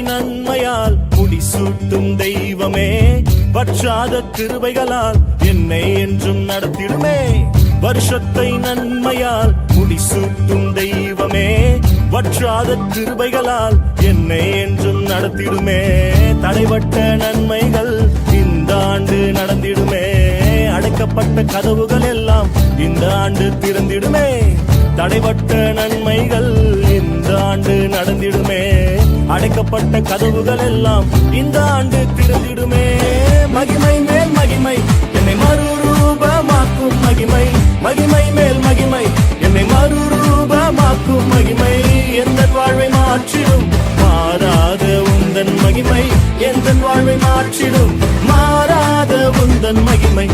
நன்மையால் முடிசூட்டும் தெய்வமே, வற்றாத கிருபைகளால் என்னை என்றும் நடத்திடுமே. வருஷத்தை நன்மையால் முடிசூட்டும் தெய்வமே, வற்றாத கிருபைகளால் என்னை என்றும் நடத்திடுமே. தடைபட்ட நன்மைகள் இந்த ஆண்டு நடந்திடுமே. அடைக்கப்பட்ட கதவுகள் எல்லாம் இந்த ஆண்டு திறந்திடுமே. தடைபட்ட நன்மைகள் இந்த ஆண்டு நடந்திடுமே. அடைக்கப்பட்ட கதவுகள் எல்லாம் இந்த ஆண்டு திறந்திடுமே. மகிமை மேல் மகிமை என்னை மறுரூபமாக்கும் மகிமை, மகிமை மேல் மகிமை என்னை மறுரூபமாக்கும் மகிமை. எந்த வாழ்வை மாற்றிடும் மாறாத உந்தன் மகிமை, எந்த வாழ்வை மாற்றிடும் மாறாத உந்தன் மகிமை.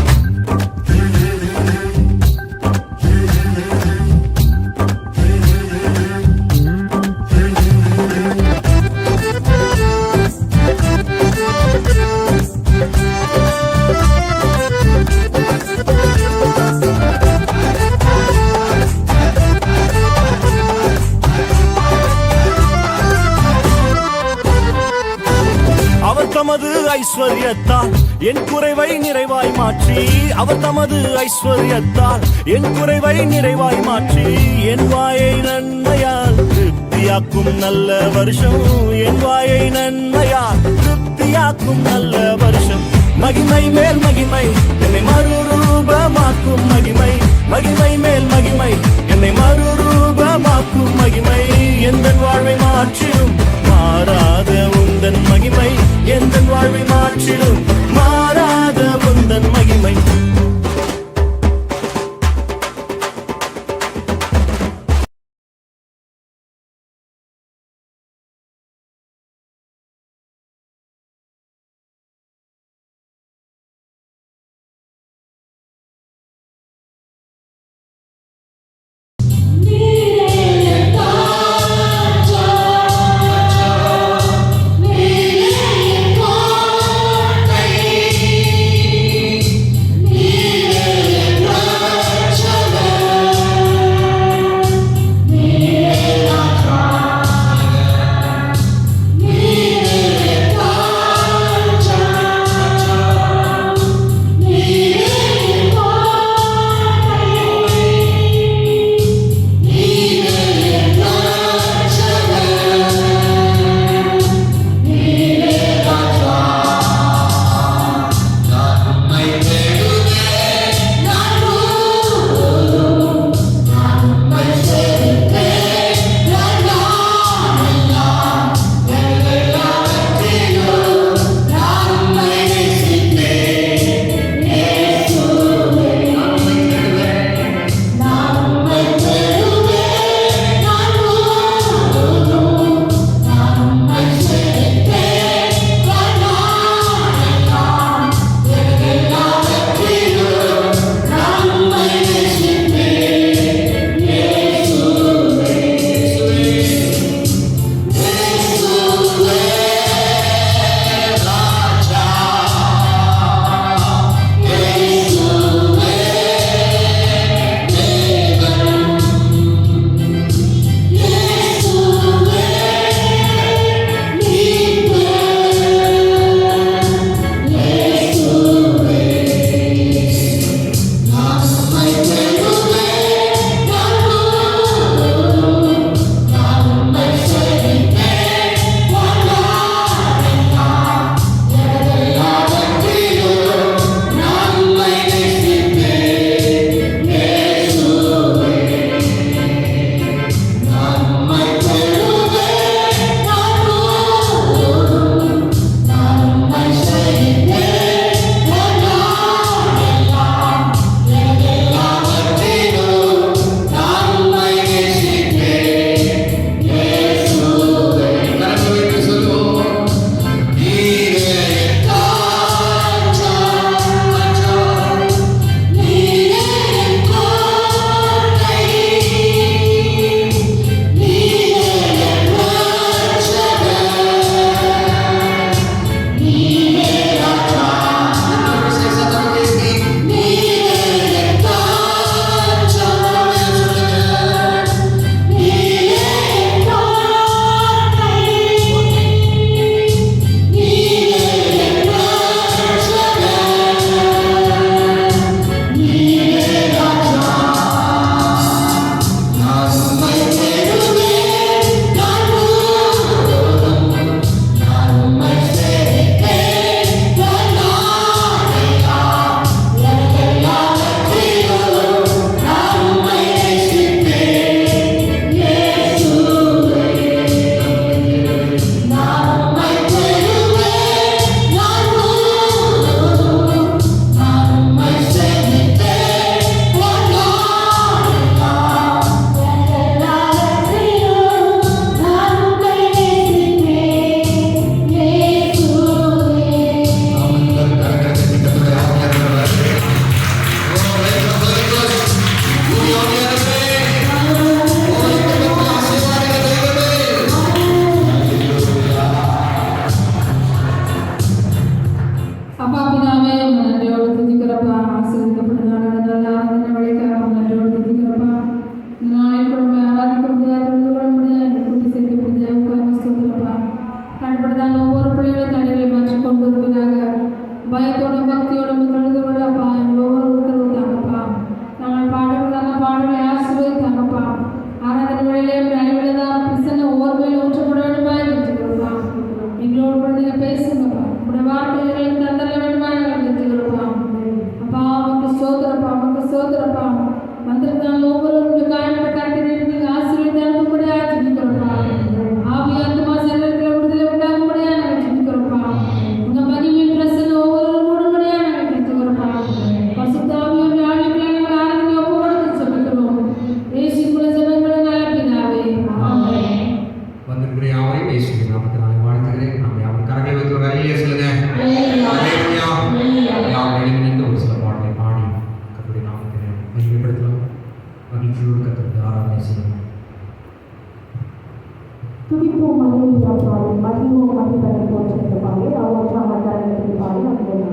தமது ஐஸ்வர்யத்தால் என் குறைவை நிறைவாய் மாற்றி, அவர் தமது ஐஸ்வர்யத்தால் என் குறைவை நிறைவாய் மாற்றி, என் வாயை நன்மையால் திருப்தியாக்கும் நல்ல வருஷம், என் வாயை நன்மையால் திருப்தியாக்கும் நல்ல வருஷம். மகிமை மேல் மகிமை என்னை மறுரூபமாக்கும் மகிமை, மகிமை மேல் மகிமை என்னை மறுரூபமாக்கும் மகிமை. எந்த வாழ்வை மாற்றிடும் மாறாத உந்தன் மகிமை, எந்த வாழ்வை மாற்றிடும் மாறாத உந்தன் மகிமை. மகிழ்ச்சியோடு கத்தருக்கு ஆராதனை செய்யணும். துதிப்போம் மகிமையா பாடி மகிழ்வோம் மகிழ்வதை போற்ற பாடி அவற்றாம கரங்களுக்கு பாடி அப்போது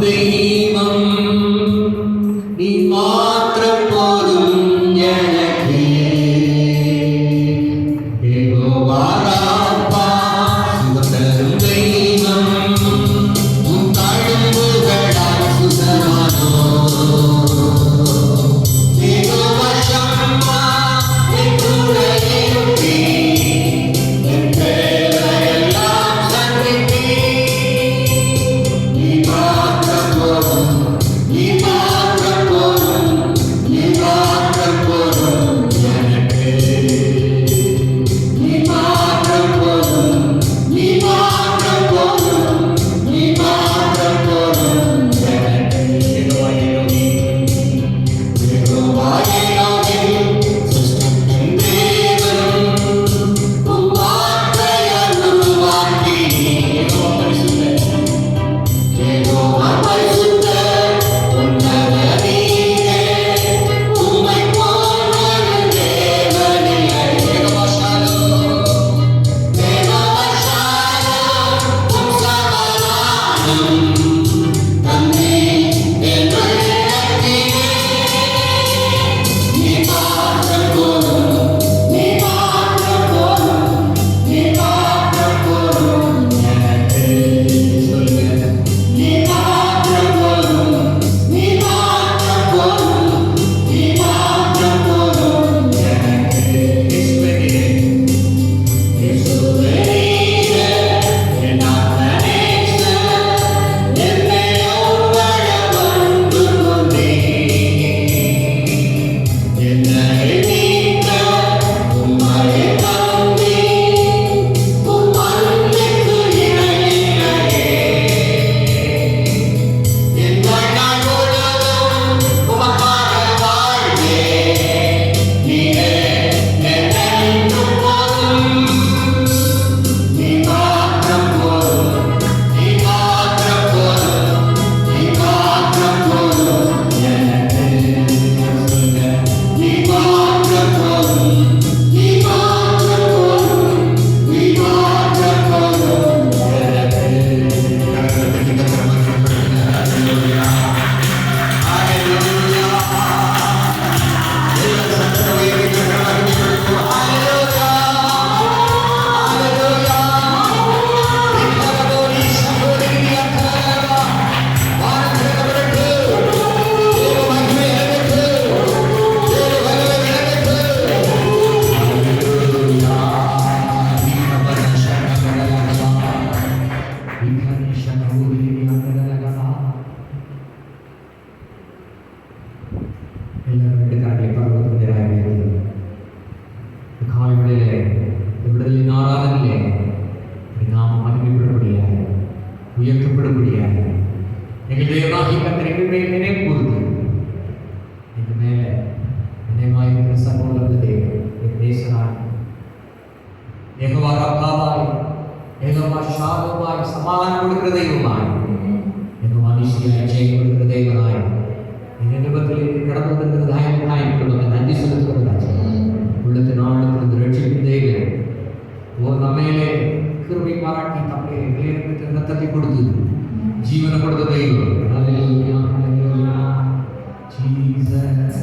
தெய்வம் நீ மாத்திரம் போதும் எனக்கு. யெகோவா ராப்பா சுகம் தரும் தெய்வம் உன் தழும்புகளால் சுகமானோ. யெகோவா ஷம்மா என் கூட இருப்பீ, என் தேவையெல்லாம் சந்திப்பீ. நீ மாத்திரம் போதும், நீ மாத்திரம் போதும், நீ மாத்திரம் போதும் எனக்கு. நீ மாத்திரம் போதும், நீ மாத்திரம் போதும், நீ மாத்திரம் போதும் எனக்கு. யெகோவா எலோஹிம், யெகோவா எலோஹிம், சிருஷ்டிக்கும் தேவன், உம் வார்த்தையால் உருவாக்கி. யெகோவா பரிசுத்தர், யெகோவா பரிசுத்தர், உன்னத நீரே, உம்மை போல் ஒரு தேவனில்லை. யெகோவா ஷாலோம், யெகோவா ஷாலோம், உம் சமாதானம் தந்தி என் உள்ளத்திலே. நீ மாத்திரம் போதும், நீ மாத்திரம் போதும், நீ மாத்திரம் போதும் எனக்கு. சொல்லுங்க. நீ மாத்திரம் போதும், நீ மாத்திரம் போதும், நீ மாத்திரம் போதும் எனக்கு. இயேசுவே நீரே, என் ஆத்மநேசர், என்னை ஒருவர வந்து கொண்டே. என்னை நீக்க உம்மையே நம்பி, உம் அன்பிற்கு இணையில்லையே. என் வாழ்நாள் முழுவதும் உமக்காக வாழ்வேன். நீரே என்னென்றும் போதும். நீ மாத்திரம் போதும், நீ மாத்திரம் போதும், நீ மாத்திரம் போதும் எனக்கு. சொல்லுங்க. நீ மாத்திரம் போதும், நீ மாத்திரம் போதும், நீ மாத்திரம் போதும் எனக்கு. ஹல்லேலூயா, ஹல்லேலூயா. எல்லா சத்தம் உயர்த்தி மகிமைப்படுத்துவோம். ஹல்லேலூயா, ஹல்லேலூயா. இந்தவரோடி சகோதரியா கரவா வானத்திற்கு தேவ மகிமை எனக்கு, தேவ வல்லமை எனக்கு. ஹல்லேலூயா. எல்லாரும் ரெண்டு கரங்களை பரவத்துக்கு நேராக உயர்த்துங்கள். இந்த காலை வேளையிலே, இந்த விடுதலின் ஆராதனையிலே உம்முடைய நாமம் மகிமைப்படும்படியாக, உயர்த்தப்படும்படியாக எங்கள் தேவனாகிய கர்த்தர் எங்கள் மேல் நினைவு கூர்ந்து எங்கள் மேலே நினைவாயிருக்கிற சர்வவல்ல தேவன், என் நேசராய் யெகோவா ராப்பாவாய், யெகோவா ஷாலோமாய், சமாதானம் கொடுக்கிற தெய்வமாய், யெகோவா நிச்சயமாய் ஜெயம் கொடுக்கிற தேவனாய், இந்த நிபத்தில் கடந்து வந்திருக்கிறதாய் நமக்கு நன்றி செலுத்துகிறதாச்சு. உள்ளத்தின் ஆழத்திலிருந்து ரட்சிக்கும் தேவன் ஒரு நம்மையிலே கிருபை பாராட்டி தம்மை வேறு ரத்தத்தை கொடுத்து ஜீவனை கொடுத்த தெய்வம். ஹல்லேலூயா, ஹல்லேலூயா. ஜீசஸ்.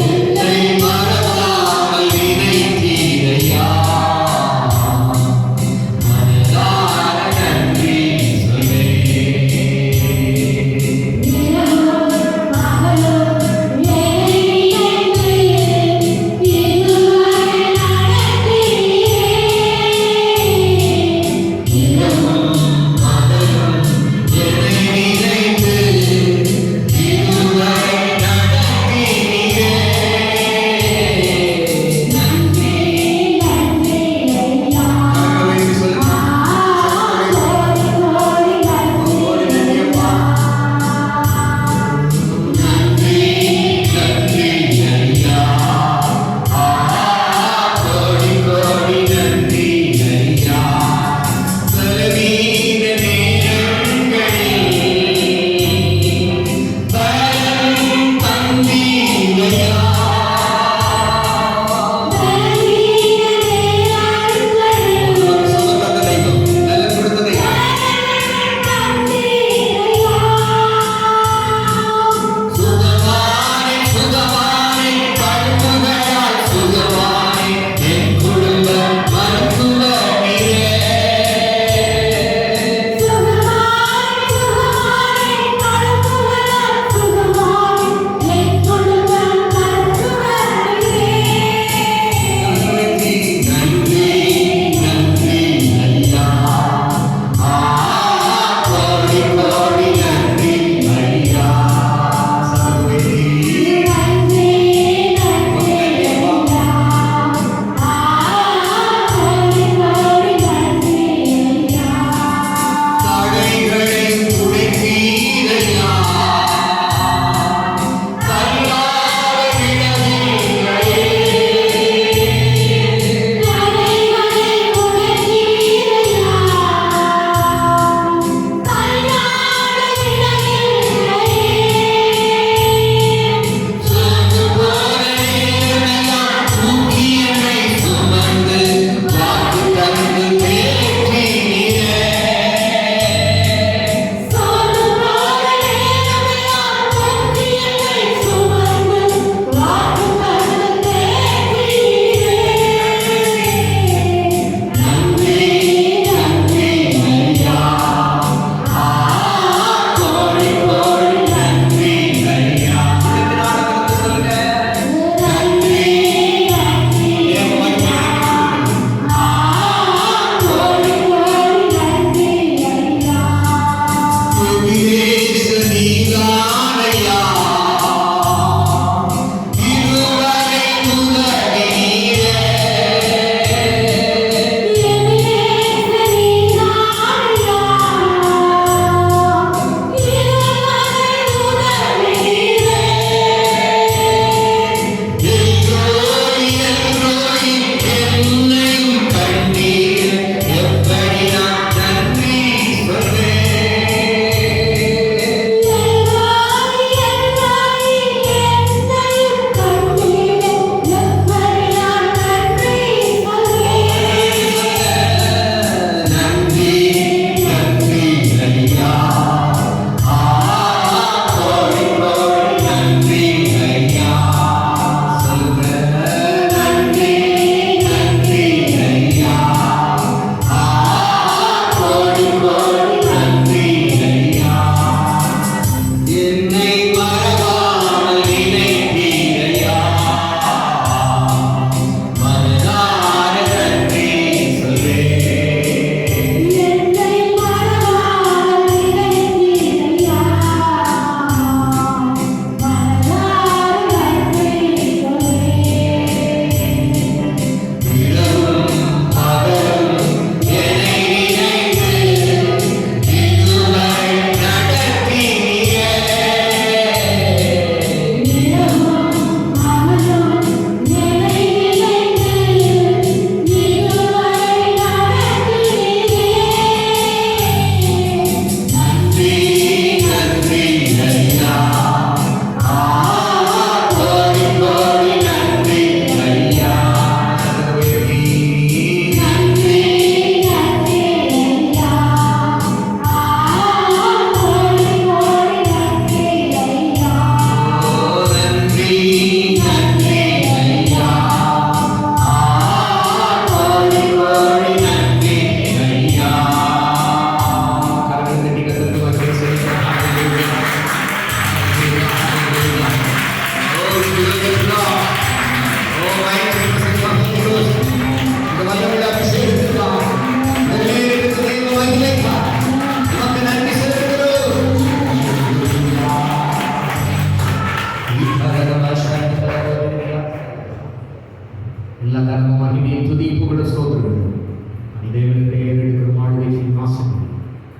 என்னை மறவாமல் நினைத்தீரையா, மனதார நன்றி சொல்வேன்.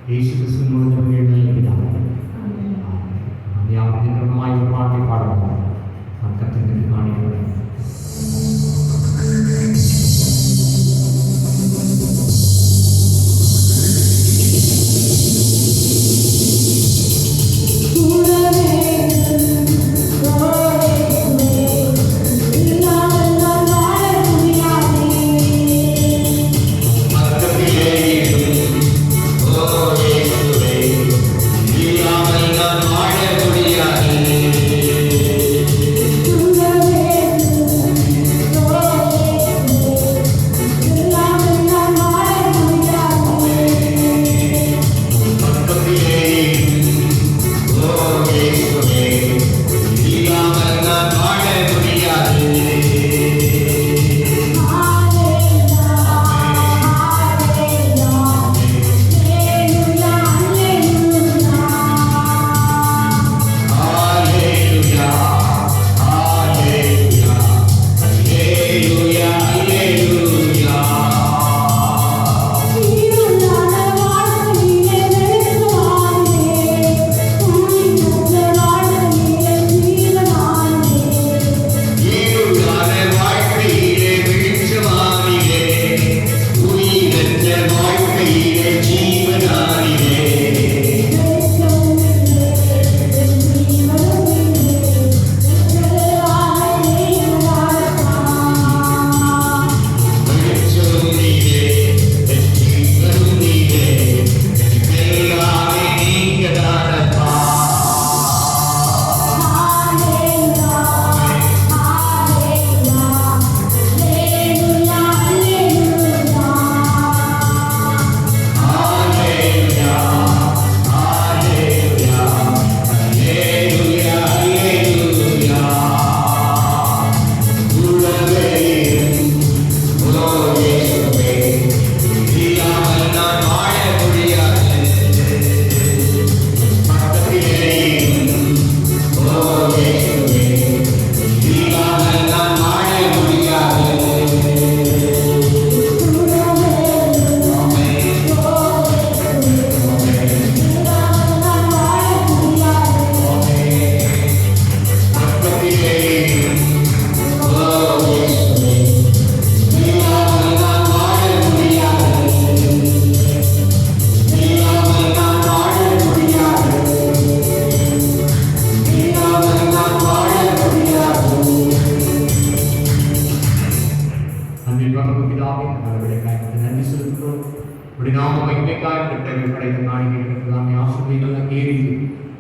இயேசு கிறிஸ்து மூலம் நல்ல நாம் யாரும் நிர்மாய் ஒரு பாட்டை பாடுவோம். நாம் கற்றுக்கிட்டு காணிக்கிறோம்.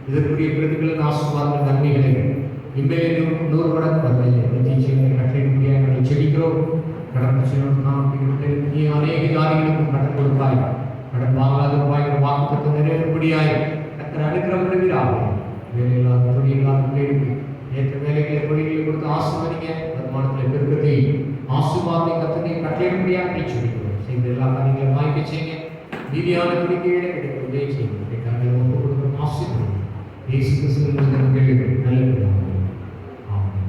இதற்குரிய பிரதிகளின் ஆசீர்வாதங்கள் நன்மைகளை இன்றைய 100 மடங்கு கட்டளை செடிக்கிறோம். கடன் நீ அநேக ஜாதிகளுக்கும் கடன் கொடுப்பாய், கடன் வாங்காத ரூபாய்கள் வாக்குத்தத்தை நிறைவேறும்படியாய் கர்த்தர் அனுக்கிரகம் பண்ணுகிறார். வேலையில்லாத தொழிலில்லாத பிள்ளைகளுக்கு ஏற்ற வேலைகளை தொழில்களை கொடுத்து ஆசீர்வதிங்க. வருமானத்தில் பெருக்கத்தை ஆசீர்வாதத்தை கர்த்தரை கட்டளையிடும்படியாக செடிக்கிறோம். செய்த எல்லா காரியங்களையும் வாய்ப்பு செய்யுங்க. நீதியான துணிக்கைகளை எடுக்க உதவி செய்யுங்க. ஒப்பு கொடுக்கும் ஆசீர்வாதம் இயேசு கிறிஸ்துவின் மூலம் கேளுங்கள். நல்ல பிதாவே. ஆமென்.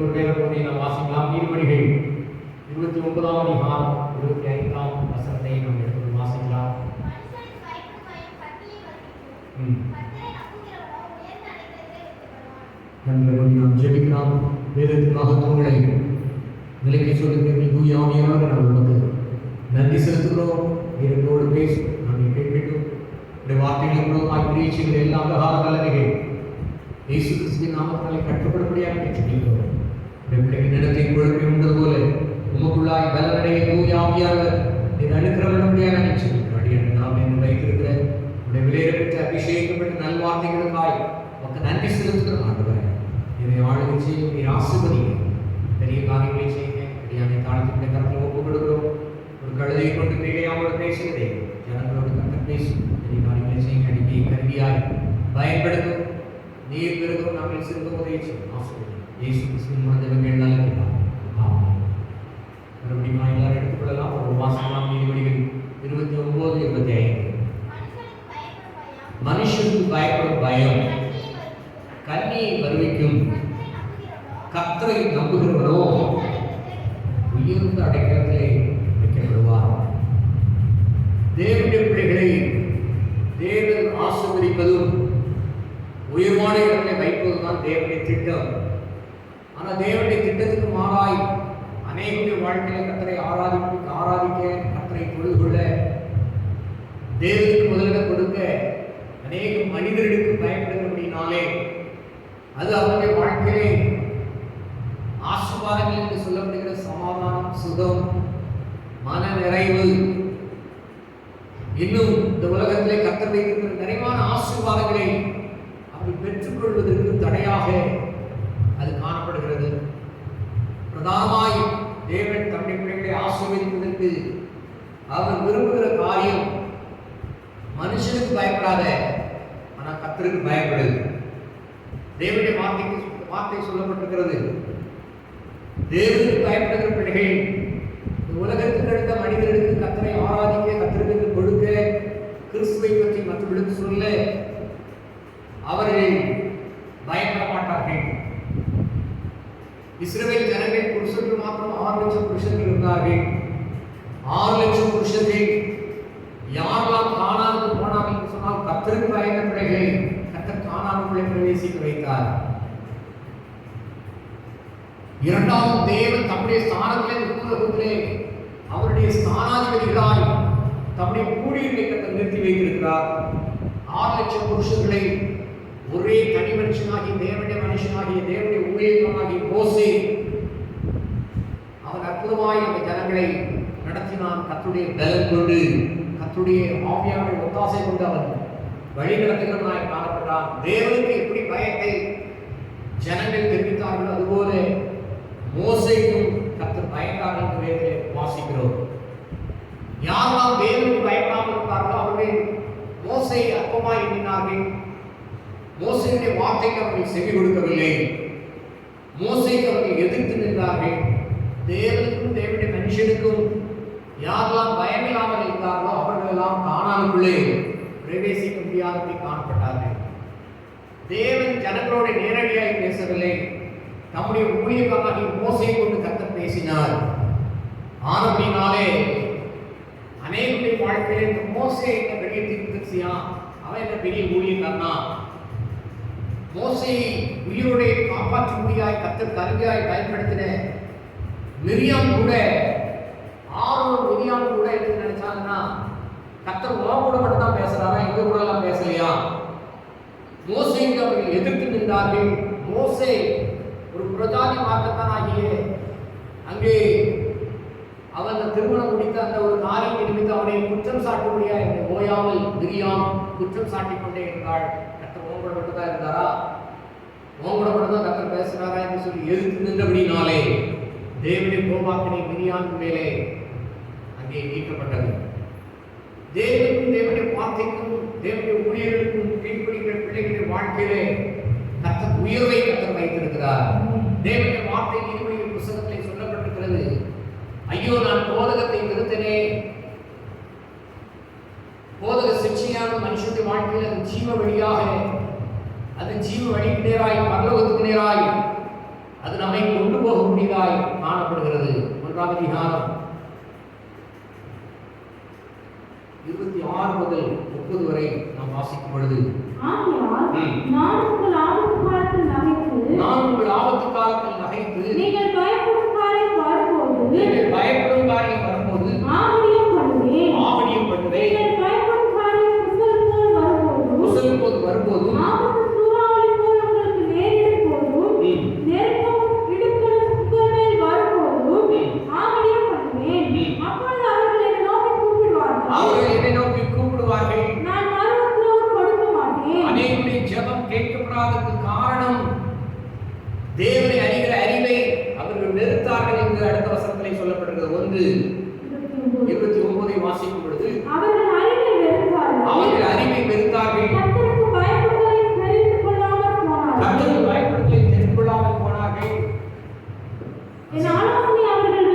ஒரு வேலை போதை நாம் வாசிக்கலாம். நீதிமொழிகள் 29ஆம் அதிகாரம் 25ஆம் வசனத்தை நாம் எடுத்து வாசிக்கலாம். நாம் ஜெபிக்கலாம். வேதத்தின் மகத்துவங்களை விலைக்கு சொல்லுங்கள். தூயாவியாக நாம் நமக்கு நன்றி செலுத்துகிறோம். எங்களோடு பேசும் நாங்கள் கேட்கட்டும். இந்த வார்த்தைகள் மூலமாக பிரீச்சிகள் எல்லா அழகான கலவைகள் இயேசு கிறிஸ்துவின் நாமத்தாலே கட்டுப்படும்படியாக கேட்டுக்கொள்கிறோம். பிள்ளைகள் நிலத்தை குழப்பி உண்டது போல உமக்குள்ளாய் பலனடைய தூயாவியாக நீர் அனுக்கிரமணியாக நிச்சயம் நாம் என்று வைத்திருக்கிற உடைய விலையிறப்பட்ட அபிஷேகப்பட்ட நல்வார்த்தைகளுக்காய் உமக்கு நன்றி செலுத்துகிறோம். ஆண்டவரே, இதை ஆளுகை செய்யும் நீர் ஆசீர்வதிக்கிறோம். பெரிய காரியங்களை செய்யுங்க. அடியானை தாழ்த்தி கரத்தில் ஒப்புக் கொடுக்கிறோம். ஒரு கழுதையை கொண்டு பேரையாமல் பேசுகிறதே ஜனங்களோடு கற்று பேசும். பெரிய காரியங்களை செய்யுங்க. அடிமையை கருவியாய் பயன்படுத்தும். நீர் பெருகும் நாங்கள் சிறந்த உதவி செய்யும். ஆசீர்வதிக்கிறோம். இயேசு கிறிஸ்துவின் மூலம் நல்ல பிதாவே. ஆமென். மறுபடியும் எல்லாரும் எடுத்துக்கொள்ளலாம். ஒரு வாசகலாம். நீதிமொழிகள் 29-25. மனுஷனுக்கு பயப்படும் பயம் கண்ணியை வருவிக்கும், கர்த்தரை நம்புகிறவனோ உயர்ந்த அடைக்கலத்திலே வைக்கப்படுவார். தேவனுடைய பிள்ளைகளை தேவன் ஆசீர்வதிப்பதும் உயர்வான இடங்களை வைப்பதுதான் தேவனுடைய திட்டம். ஆனால் தேவனுடைய திட்டத்துக்கு மாறாய் அநேகருடைய வாழ்க்கையில கர்த்தரை ஆராதிக்க கர்த்தரை தொழுது கொள்ள தேவனுக்கு முதலிடம் கொடுக்க அநேக மனிதர்களுக்கு பயப்படுகிறபடினாலே அது அவருடைய வாழ்க்கையிலே ஆசீர்வாதங்கள் என்று சொல்லப்படுகிற சமாதானம், சுகம், மன நிறைவு, இன்னும் இந்த உலகத்திலே கர்த்தர் வைத்திருக்கிற நிறைவான ஆசீர்வாதங்களை அவர்கள் பெற்றுக்கொள்வதற்கு தடையாக அது காணப்படுகிறது. பிரதானமாய் தேவன் தம்முடைய பிள்ளைகளை ஆசீர்வதிப்பதற்கு அவர் விரும்புகிற காரியம் மனுஷனுக்கு பயப்படாத, ஆனால் கர்த்தருக்கு பயப்படுது. தேவனுடைய வார்த்தை சொல்லப்பட்டிருக்கிறது. தேவனுக்கு பயப்படுகிற பிள்ளைகள் இந்த உலகத்தில் எடுத்த மனிதர்களுக்கு கர்த்தரை ஆராதிக்க, கர்த்தருக்கு கொடுக்க, கிறிஸ்துவை பற்றி மற்றவர்களுக்கு சொல்ல அவர்கள் பயப்பட மாட்டார்கள். இஸ்ரவேல் ஜனங்கள் புருஷர்கள் மாத்திரம் 6 லட்சம் புருஷர்கள் இருந்தார்கள். 6 லட்சம் புருஷர்கள் யாரெல்லாம் கானானுக்கு போனார்கள் என்று சொன்னால் கர்த்தருக்கு பயந்த பிள்ளைகளை கர்த்தர் கானானுக்குள்ளே பிரவேசிக்க வைத்தார். இரண்டாவது தேவன் தம்முடைய ஸ்தானத்திலே பூலோகத்திலே அவருடைய ஸ்தானாதிபதிகளாய் தம்முடைய ஊழியர்களை கர்த்தர் நிறுத்தி வைத்திருக்கிறார். 6 லட்சம் புருஷர்களை ஒரே தனி மனுஷனாகிய தேவனுடைய ஊழியர்களாகிய மோசே அவன் அற்புதமாய் அந்த ஜனங்களை நடத்தினான். கர்த்தருடைய பலன் கொண்டு, கர்த்தருடைய ஆவியானவரை ஒத்தாசை கொண்டு அவன் வழி நடத்துகிறவனாய் காணப்பட்டான். தேவனுக்கு எப்படி பயத்தை ஜனங்கள் தெரிவித்தார்கள், அதுபோல மோசேக்கும் கர்த்தர் பயந்தார் என்று வாசிக்கிறோம். யாரெல்லாம் தேவனுக்கு பயப்படாமல் இருந்தார்களோ அவர்கள் மோசே அற்பமாய் எண்ணினார்கள். மோசேயுடைய வார்த்தைக்கு அவர்கள் செவி கொடுக்கவில்லை. மோசேக்கு அவர்கள் எதிர்த்து நின்றார்கள். தேவனுக்கும் தேவனுடைய மனுஷனுக்கும் யாரெல்லாம் பயமில்லாமல் இருந்தார்களோ அவர்கள் எல்லாம் கானானுக்குள்ளே பிரவேசிக்க முடியாதபடி காணப்பட்டார்கள். தேவன் ஜனங்களோடு நேரடியாக பேசவில்லை. நம்முடைய ஊழியக்காரனாகிய மோசேயை கொண்டு கர்த்தர் பேசினார். ஆனபடினாலே அநேகருடைய வாழ்க்கையில இந்த மோசே என்ன பெரிய தீர்க்கதரிசியா, அவன் என்ன பெரிய ஊழியக்காரனா, மோசேயை உயிரோடு காப்பாற்ற முடியாய் கர்த்தர் கருவியாய் பயன்படுத்தின மிரியாம் கூட, மிரியாம் கூட என்ன நினைச்சாங்கன்னா கர்த்தர் உலக கூட மட்டும் தான் பேசுறாரா, எங்க கூட எல்லாம் பேசலையா? மோசேக்கு அவர்கள் எதிர்த்து நின்றார்கள். மோசே ஒரு பிரஜாதி மார்க்கத்தான் ஆகிய அங்கே அவன் திருமணம் முடித்த அந்த ஒரு காரியத்தை நிமித்து அவனை குற்றம் சாட்டும்படியா ஓயாமல் மிரியாம் குற்றம் சாட்டிக் கொண்டே இருந்தாள். கர்த்தர் உங்களோட மட்டும் தான் இருந்தாரா, உங்களோட மட்டும் தான் கர்த்தர் பேசுறாரா என்று சொல்லி எதிர்த்து நின்றபடினாலே தேவனுடைய கோபாக்கினை மிரியாம் மேலே அங்கே நீக்கப்பட்டது. தேவனுக்கும் தேவனுடைய வார்த்தைக்கும் தேவனுடைய ஊழியர்களுக்கும் கீழ்ப்படிக்கிற பிள்ளைகளுடைய வாழ்க்கையிலே கர்த்தர் உயர்வை கர்த்தர் வைத்திருக்கிறார். தேவனுடைய வார்த்தை நீதிமொழிகள் புத்தகத்திலே சொல்லப்பட்டிருக்கிறது, ஐயோ நான் போதகத்தை நிறுத்தினே. போதக சிக்ஷையான மனுஷனுடைய வாழ்க்கையில் அது ஜீவ வழியாக, அது ஜீவ வழிக்கு நேராய், பரலோகத்துக்கு நேராய் அது நம்மை கொண்டு போக முடியாய் காணப்படுகிறது. 1ஆம் அதிகாரம் 26 முதல் 30 வரை நாம் வாசிக்கும் பொழுது, நான் உங்கள் ஆபத்து காலத்தில் நகைத்து நீங்கள் பயப்படும் காரியம் வரும்போது ஆவணியம் பண்ணுவேன். நீங்கள் பயப்படும் காரியம் குசல் போது வரும்போது ஆபத்து சூறாவளி போல் உங்களுக்கு நேரிடும் போதும் நெருக்கம் இடுக்கள் உங்கள் மேல் வரும்போதும் ஆவணியம் பண்ணுவேன். அப்பொழுது அவர்கள் என்னை நோக்கி கூப்பிடுவார்கள். நான் மறுபடியும் கொடுக்க மாட்டேன். அநேகருடைய ஜெபம் கேட்கப்படாததற்கு காரணம் தேவனை அறிகிற அறிவை அவர்கள் வெறுத்தார்கள் என்று அடுத்த வசனத்திலே சொல்லப்படுகிறது. 1:29 வாசிக்கும் பொழுது அவர்கள் அறிவை வெறுத்தார்கள். கர்த்தருக்கு பயப்படுதலை தெரிந்து கொள்ளாமல் போனார்கள். என் ஆலோசனை அவர்கள்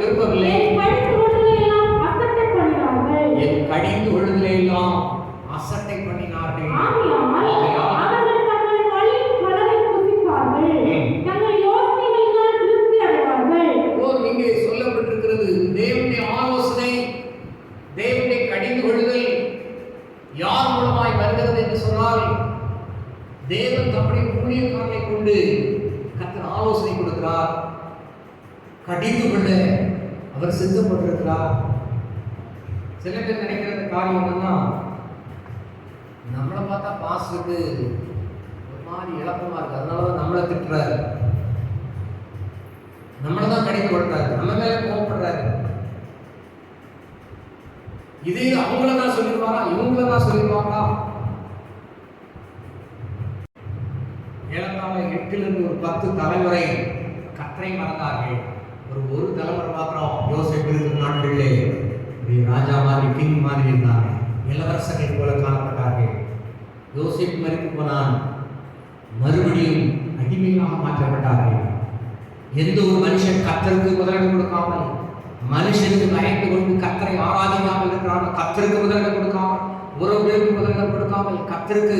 விரும்பவில்லை. என் கடிந்து கொள்ளுதலை எல்லாம் அசட்டை பண்ணினார்கள். அவர்கள் தங்கள் வழியின் பலனை புசிப்பார்கள், தங்கள் யோசனைகளினால் திருப்தி அடைவார்கள். தாமதமாய் வருகிறது என்று சொன்னால் தேவன் தம்முடைய ஊழியக்காரனை கொண்டு கர்த்தர் ஆலோசனை கொடுக்கிறார். கடிந்து கொள்ள அவர் சித்தப்பட்டிருக்கிறார். சில பேர் நினைக்கிற காரியம் என்னன்னா, நம்மளை பார்த்தா பாஸ்டருக்கு ஒரு மாதிரி இழப்பமா இருக்கு, அதனாலதான் நம்மளை திட்டுறாரு, நம்மளை தான் கடிந்து கொள்றாரு, நம்ம மேல கோவப்படுறாரு. இதே அவங்கள தான் சொல்லிடுவாரா, இவங்கள தான் சொல்லிடுவாங்களா? ஏழாம் 8 ஒரு 10 தலைமுறை கர்த்தரை மறந்தார்கள். ஒரு தலைமுறை மாத்திரம் யோசேப்பு இருக்கிற நாட்களிலே ராஜா மாதிரி கிங் மாதிரி இருந்தாங்க, இளவரசர்கள் போல காணப்பட்டார்கள். யோசேப்பு மரித்து போனான், மறுபடியும் அடிமையாக மாற்றப்பட்டார்கள். எந்த ஒரு மனுஷன் கர்த்தருக்கு முதலிடம் கொடுக்காமல், மனுஷனுக்கு பயந்து கொண்டு கர்த்தரை ஆராதிக்காமல் இருக்கிறான், கர்த்தருக்கு முதலிடம் கொடுக்காமல், உறவுகளுக்கு முதலிடம் கொடுக்காமல், கர்த்தருக்கு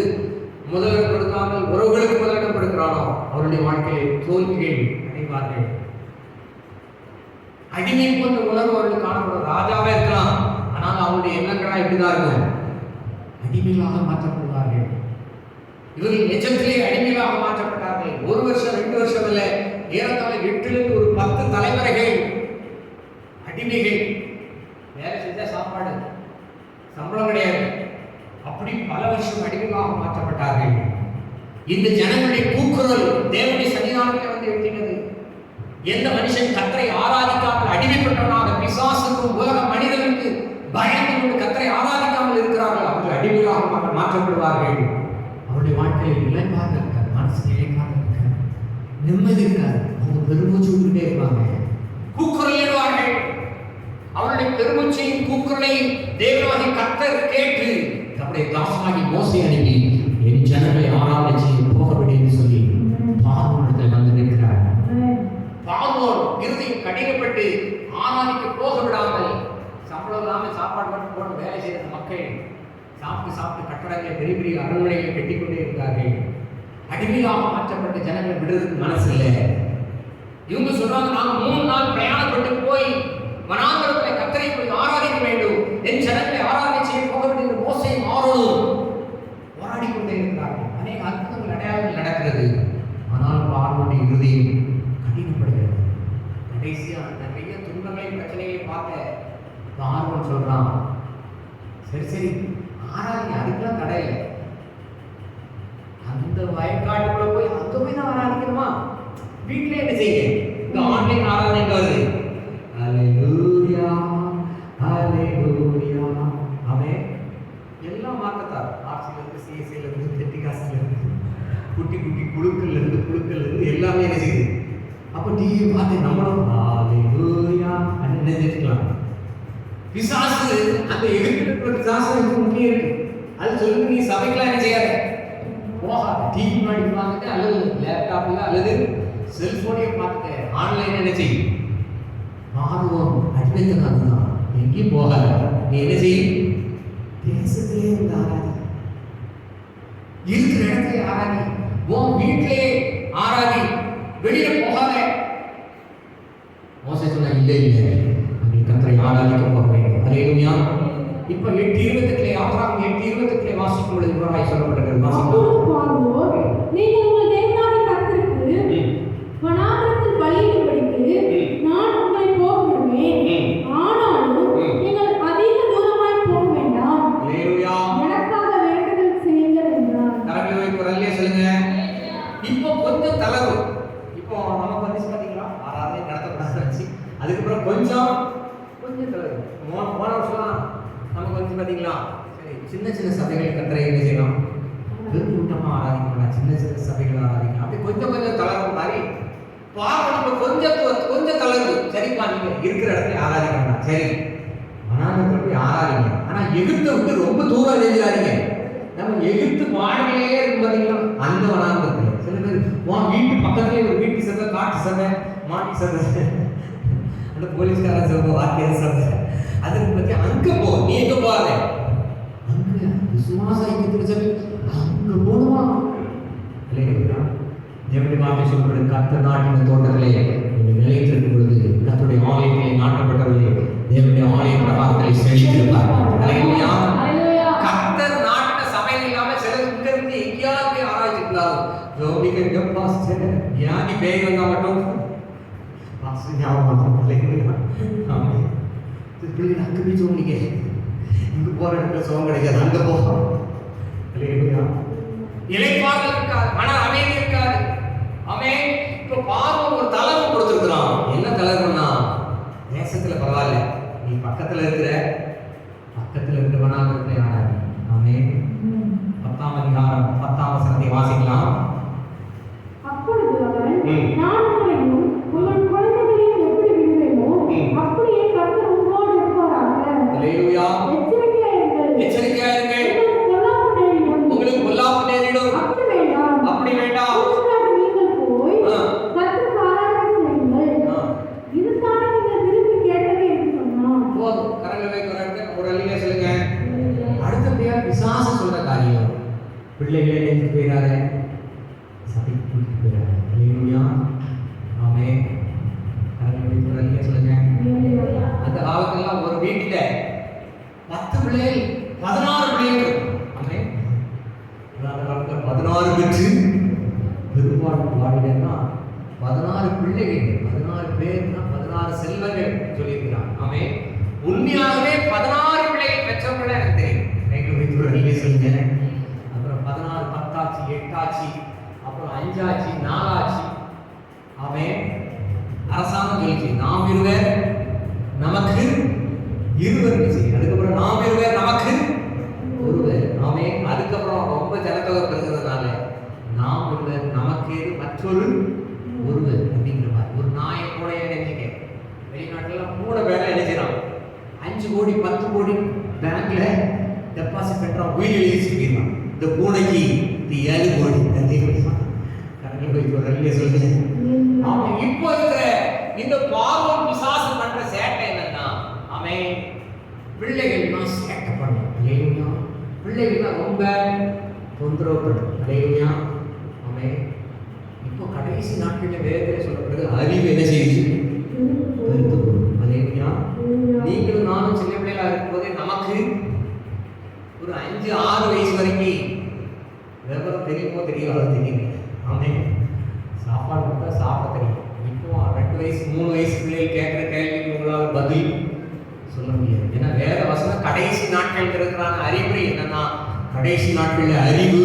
முதலிடம் கொடுக்காமல் உறவுகளுக்கு முதலிடம் கொடுக்கிறானோ அவருடைய வாழ்க்கையில் தோல்விகள் அடைவார்கள். அடிமை போன்ற உணர்வு அவர்கள் காணப்படும். ராஜாவே இருக்கலாம், ஆனால் அவருடைய எண்ணங்களா எப்படிதான் இருக்கும், அடிமைகளாக மாற்றப்படுவார்கள். இவர்கள் நிஜத்திலே அடிமைகளாக மாற்றப்பட்டார்கள். 1 வருஷம் 2 வருஷம் இல்லை, ஏறத்தாழ 8 ஒரு 10 தலைமுறைகள் அடிமைகள். வேலை செஞ்சா சாப்பாடு, சம்பளம் கிடையாது, அப்படி பல வருஷம் அடிமைகளாக மாற்றப்பட்டார்கள். இந்த ஜனங்களுடைய கூக்குரல் தேவனுடைய சன்னிதானத்தில் வந்து எட்டினது. எந்த மனுஷன் கர்த்தரை ஆராதிக்காமல் அடிமைப்பட்டவனாக, பிசாசுக்கும் உலக மனிதனுக்கு பயந்து கொண்டு கர்த்தரை ஆராதிக்காமல் இருக்கிறார்கள், அவர்கள் அடிமைகளாக மாற்றப்படுவார்கள். அவருடைய வாழ்க்கையில் இளைப்பாக இருக்காது, மனசு இளைப்பாக இருக்காது, நிம்மதி இருக்காது. அவங்க பெருமூச்சு விட்டுட்டே இருப்பாங்க, கூக்குரலிடுவார்கள். அவருடைய பெருமூச்சையும் கூக்குரலையும் தேவனாகிய கர்த்தர் கேட்டு தம்முடைய தாசனாகி மோசே அனுப்பி என் ஜனங்களை ஆராதனை செய்ய போகவில்லை என்று சொல்லி பார்வோனிடத்தில் வந்து நிற்கிறார். பார்வோன் இருதயம் கடினப்பட்டு ஆராதிக்க போக விடாமல், சம்பளம் இல்லாமல் சாப்பாடு மட்டும் போட்டு வேலை செய்த மக்கள் சாப்பிட்டு கட்டடங்களை பெரிய பெரிய அரண்மனைகளை கட்டிக்கொண்டே இருந்தார்கள். அடிமையாக மாற்றப்பட்ட ஜனங்களை விடுறதுக்கு மனசு இல்லை. இவங்க சொல்றாங்க, நாங்க 3 நாள் பிரயாணப்பட்டு போய் வனாந்தரத்தில் கர்த்தரை போய் ஆராதிக்க வேண்டும், என் ஜனங்களை ஆராதனை செய்ய போக வேண்டும் என்று மோசேயும் ஆரோனும் போராடி கொண்டே இருக்கிறார்கள். அநேக அற்புதங்கள் அடையாளங்கள் நடக்கிறது. ஆனால் பார்வோனுடைய இருதயம் கடினப்படுகிறது. கடைசியா நிறைய துன்பங்களை பிரச்சனைகளை பார்த்த பார்வோன் சொல்றான், சரி ஆராதனை அதுக்கெல்லாம் தடை இல்லை, அந்த வயக்காட்டுக்குள்ள போய் அங்க போய் தான் ஆராதிக்கணுமா, வீட்டிலே என்ன செய்ய, இந்த ஆன்லைன் ஆராதனை வருது. ஹல்லேலூயா ஹல்லேலூயா. அவன் எல்லாம் மாற்றத்தார், ஆர்சில இருந்து சிஎஸ்சில இருந்து பெண்டிகாஸ்ட்ல இருந்து குட்டி குழுக்கள் இருந்து எல்லாமே என்ன செய்யுது. அப்போ டிவி பார்த்து நம்மளும் ஹல்லேலூயா அப்படின்னு நினைச்சிருக்கலாம். பிசாசு அந்த எதிர்க்கிற பிசாசு முக்கியம் இருக்கு. அது சொல்லுங்க, நீ சபைக்கெல்லாம் என்ன செய்யாத, போகாத, டிவி முன்னாடி பார்த்துட்டு அல்லது லேப்டாப்ல அல்லது செல்போனையே பார்த்துட்டு ஆன்லைன் என்ன செய்யும். பார்வோம் அடிமைத்தனம் தான், எங்கேயும் போகாத, நீ என்ன செய்யும், தேசத்திலே இருந்து ஆராதி, இருக்கிற இடத்துல ஆராதி, உன் வீட்டிலே ஆராதி, வெளியில போகாத. மோசே சொன்னா இல்லை அப்படி கர்த்தரை ஆராதிக்க போக வேண்டும். ஹல்லேலூயா. இப்ப 8:28 ஆபிரகாம் 8:28 வாசிக்கும் பொழுது இவ்வாறாய் சொல்லப்பட்டிருக்கிறது. நீங்கள் உங்கள் தேவனாகிய கர்த்தருக்கு வனாந்தரத்தில் பலியிடும்படிக்கு நான் உங்களை போக விடுவேன், ஆனாலும் நீங்கள் அதிக தூரமாய் போக வேண்டாம், எனக்காக வேண்டுதல் செய்யுங்கள் என்றார். கரங்களை குரல்லே சொல்லுங்க. இப்போ கொஞ்சம் தளர்வு. இப்போ நமக்கு வந்து பாத்தீங்களா, ஆராதனை நடத்தப்படாது, அதுக்கப்புறம் கொஞ்சம் தளர்வு. போன வருஷம் நமக்கு வந்து பாத்தீங்களா, சரி சின்ன சபைகள் கர்த்தரை என்ன செய்யலாம், பெருக்கூட்டமா ஆராதிக்கலாம், சின்ன சபைகள் ஆராதிக்கலாம், அப்படி கொஞ்சம் தளர்வு மாதிரி பார்க்கணும். கொஞ்சம் தளர்வு. சரிப்பா, நீங்க இருக்கிற இடத்துல ஆராதிக்கலாம், சரி வனாந்தரத்துல போய் ஆராதிங்க, ஆனா எகிப்தை விட்டு ரொம்ப தூரம் செஞ்சாதீங்க. நம்ம எகிப்து வாழ்க்கையே இருக்கு பாத்தீங்களா, அந்த வனாந்தரத்துல சில பேர் உன் வீட்டு பக்கத்துலேயே ஒரு வீட்டு சந்தை, காட்டு சந்தை, மாட்டு சந்தை, அந்த போலீஸ்கார சொல்ற வாக்கிய சந்தை, அதுக்கு பத்தி அங்க போ. நீ எங்க போகாத, அங்க விசுவாச ஐக்கியத்துல சொல்லி அங்க போடுவா. இல்லைங்களா, எப்படி வார்த்தை சொல்லப்படுது, கர்த்தர் நாட்டின தோட்டத்திலே நீங்கள் நிலைத்திருக்கும் பொழுது கர்த்தருடைய ஆலயத்திலே நாட்டப்பட்டவர்கள் தேவனுடைய ஆலய பிரகாரத்திலே செழித்திருப்பார்கள். கர்த்தர் நாட்டின சபையில जो भी के पास से यानी बेग ना मटो पास ஞாபகம் இல்லைங்களா ஆமென் பிள்ளை அங்க போய் சோனிங்க இங்க போற இடத்துல சோகம் கிடைக்காது அங்க போ இல்லைங்களா இளைப்பாறுதல் இருக்காது மன அமைதி இருக்காது ஆமென் இப்போ பார்வோன் ஒரு தலைமை கொடுத்திருக்கான் என்ன தலைமைனா தேசத்துல பரவாயில்ல நீ பக்கத்துல இருக்கிறவனா இருக்கிற யாரா ஆமென் 10ஆம் அதிகாரம் 10ஆம் வசனத்தை வாசிக்கலாம் அப்பொழுது அவன் நான் உங்களையும் உங்கள் குழந்தைகளையும் எப்படி விடுவேனோ அப்படியே கர்த்தர் உங்களோடு இருப்பாராக. அல்லேலூயா. எச்சரிக்கையா இருங்கள். உங்களுக்கு பொல்லாப்பு நேரிடும். அப்படி வேண்டாம். நீங்கள் போய் கர்த்தருக்கு ஆராதனை செய்யுங்கள். இதுதானே நீங்கள் விரும்பி கேட்டது என்று சொன்னான். போதும். கரங்களை வைக்க ஒரு அல்லேலூயா சொல்லுங்க. அடுத்தபடியா பிசாசு சொல்ற காரியம் பிள்ளைகளை எடுத்து போயிடாத சபைக்கு போயிடாத. அல்லேலூயா. ஆமென். கரங்களை வைக்க ஒரு அல்லேலூயா சொல்லுங்க. அந்த காலத்துல ஒரு வீட்டுல 10 பிள்ளைகள் 16 பிள்ளைகள். ஆமென். அந்த காலத்துல 16 பெற்று பெருமாள் பாடினா 16 பிள்ளைகள் 16 பேர்னா 16 செல்வங்கள் சொல்லியிருக்கிறான். ஆமென். உண்மையாகவே 16 பிள்ளைகள் பெற்றவங்கள எனக்கு தெரியும். நீங்க சொல்லுங்க. அப்புறம் 16 10 ஆச்சு 8 ஆச்சு அப்புறம் 5 ஆச்சு 4 ஆச்சு. ஆமென். அரசாங்கம் சொல்லிச்சு நாம் இருவர் நமக்கு இருவர் செய்யும். அதுக்கப்புறம் நாம் இருவர் நமக்கு ஒருவர். ஆமென். அதுக்கப்புறம் ரொம்ப ஜனத்தொகை பெருகிறதுனால நாம் ஒருவர் நமக்கு மற்றொரு ஒருவர் அப்படிங்கிற மாதிரி ஒரு நாயை கூட நினைக்க வெளிநாட்டுல 3 பேரை நினைச்சிடான் 5 கோடி 10 கோடி பேங்க்ல டெபாசிட் பண்றான் உயிர் எழுதி சொல்லிடுறான். இந்த பூனைக்கு இது 7 கோடி கணக்கில் போய் சொல்றீங்க சொல்லுங்க. அவன் இப்போ இருக்கிற இந்த பார்வோன் பிசாசு பண்ற சேட்டை என்னன்னா அவன் பிள்ளைகள்லாம் சேட்டை பண்ணும். இல்லையா பிள்ளைகள்லாம் ரொம்ப தொந்தரவு பண்ணும். இல்லையா அவன் இப்போ கடைசி நாட்களில் வேதத்தில் சொல்லப்படுது அறிவு என்ன செய்யுது பெருத்து போகும். இல்லையா நீங்களும் நானும் சின்ன பிள்ளைகளா இருக்கும்போதே நமக்கு ஒரு 5-6 வயசு வரைக்கும் விவரம் தெரியுமோ தெரியாதோ தெரியுது. அவன் சாப்பாடு கொடுத்தா சாப்பிட தெரியும். இப்போ 2 வயசு 3 வயசு பிள்ளைகள் கேட்குற கேள்விக்கு உங்களால் பதில் சொல்ல முடியாது. ஏன்னா வேற வசனம் கடைசி நாட்கள் இருக்கிறாங்க. அறிவுரை என்னன்னா கடைசி நாட்களில் அறிவு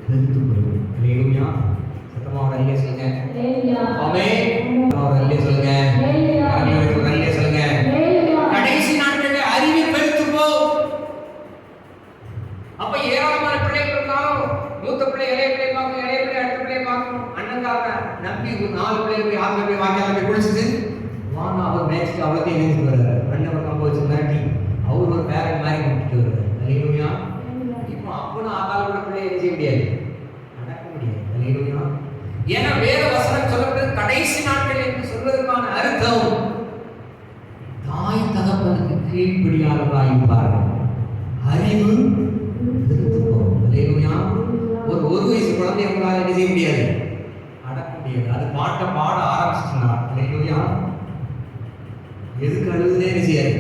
பெருத்து போகும். இல்லையா சத்தமாக ஒரு அல்லே சொல்லுங்க. ஆமென். ஒரு அல்லே சொல்லுங்க. ஒரு அல்லே சொல்லுங்க. கடைசி நாட்களில் அறிவு பெருத்து போகும். அப்ப ஏராளமான பிள்ளைகள் இருந்தாலும் மூத்த பிள்ளை இளைய பிள்ளை பார்க்கணும், இளைய பிள்ளை அடுத்த பிள்ளை பார்க்கணும். அண்ணன்காக நம்பி 4 பிள்ளைகள் போய் ஆறு போய் வாக்கியால போய் குளிச்சுட்டு வாங்க அவர் மேட்ச்க்கு அவ்வளோத்தையும் நினைச்சு வருவார். அண்ணன் கம்ப வச்சு மிரட்டி அவர் ஒரு பேரண்ட் மாதிரி கூப்பிட்டு வருவார். அல்லேலூயா. இப்போ அப்பனும் ஆத்தாளோட பிள்ளையை என்ன செய்ய முடியாது நடக்க முடியாது. அல்லேலூயா. ஏன்னா வேற வசனம் சொல்லப்படுது கடைசி நாட்கள் என்று சொல்வதற்கான அர்த்தம் தாய் தகப்பனுக்கு கீழ்ப்படியாளராக இருப்பார்கள். அறிவு ஒரு வயசு குழந்தை உங்களால் என்ன செய்ய முடியாது அடக்க முடியாது. அது பாட்டை பாட ஆரம்பிச்சுன்னா அல்லேலூயா எதுக்கு அழுதுனே என்ன செய்யாது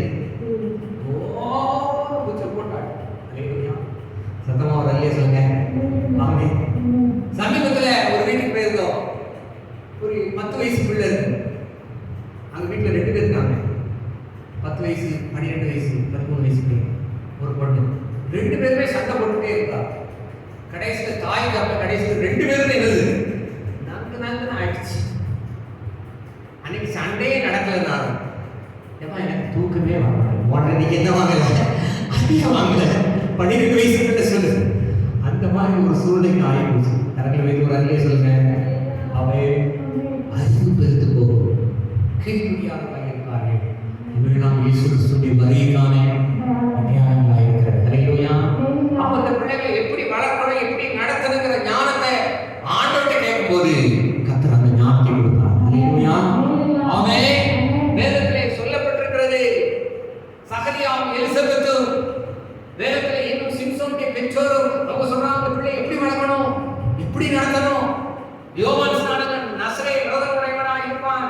போட்டாள். அல்லேலூயா சத்தமா ஒரு அல்லே சொல்லுங்க. ஆமென். சமீபத்துல ஒரு வீட்டுக்கு போயிருந்தோம். ஒரு 10 வயசு பிள்ளை இருக்கு. அந்த வீட்டுல 2 பேர் இருக்காங்க. 10 வயசு 12 வயசு 13 வயசு ஒரு பொண்ணு. 2 பேருமே சண்டை போட்டுட்டே இருக்கா. கடைசியில் தாய் தப்ப கடைசியில் 2 பேருமே என்னது நாங்க ஆயிடுச்சு. அன்னைக்கு சண்டையே நடக்கலனாலும் ஏமா எனக்கு தூக்கமே வாங்கல நீங்க என்ன வாங்கல அதிகம் வாங்கல 12 வயசுல சொல்லு அந்த மாதிரி ஒரு சூழ்நிலைக்கு ஆயிடுச்சு. கரங்களை வைத்து ஒரு அறிய சொல்லுங்க. அவை அறிவு பெருத்து போகும். கீழ்ப்படியாளர்களாக இருப்பார்கள். இவர்களாம் இயேசு கிறிஸ்துவின் வருகைக்கான அடையாளங்களாக இருக்கிறது. அல்லேலூயா. அப்ப அந்த பிள்ளைகளை எப்படி வளர்க்கணும் எப்படி நடத்தணுங்கிற ஞானத்தை ஆண்டவர்கிட்ட கேட்கும்போது கர்த்தர் அந்த ஞானத்தை கொடுத்தார். அல்லேலூயா. ஆமென். வேதத்திலே சொல்லப்பட்டிருக்கிறது சகரியாவும் எலிசபெத்தும் வேதத்திலே இன்னும் சிம்சோனுடைய பெற்றோரும் அவங்க சொல்றாங்க அந்த பிள்ளை எப்படி வளர்க்கணும் எப்படி நடத்தணும். யோவான் ஸ்நானகன் நசரே விரோதமுடையவனாக இருப்பான்.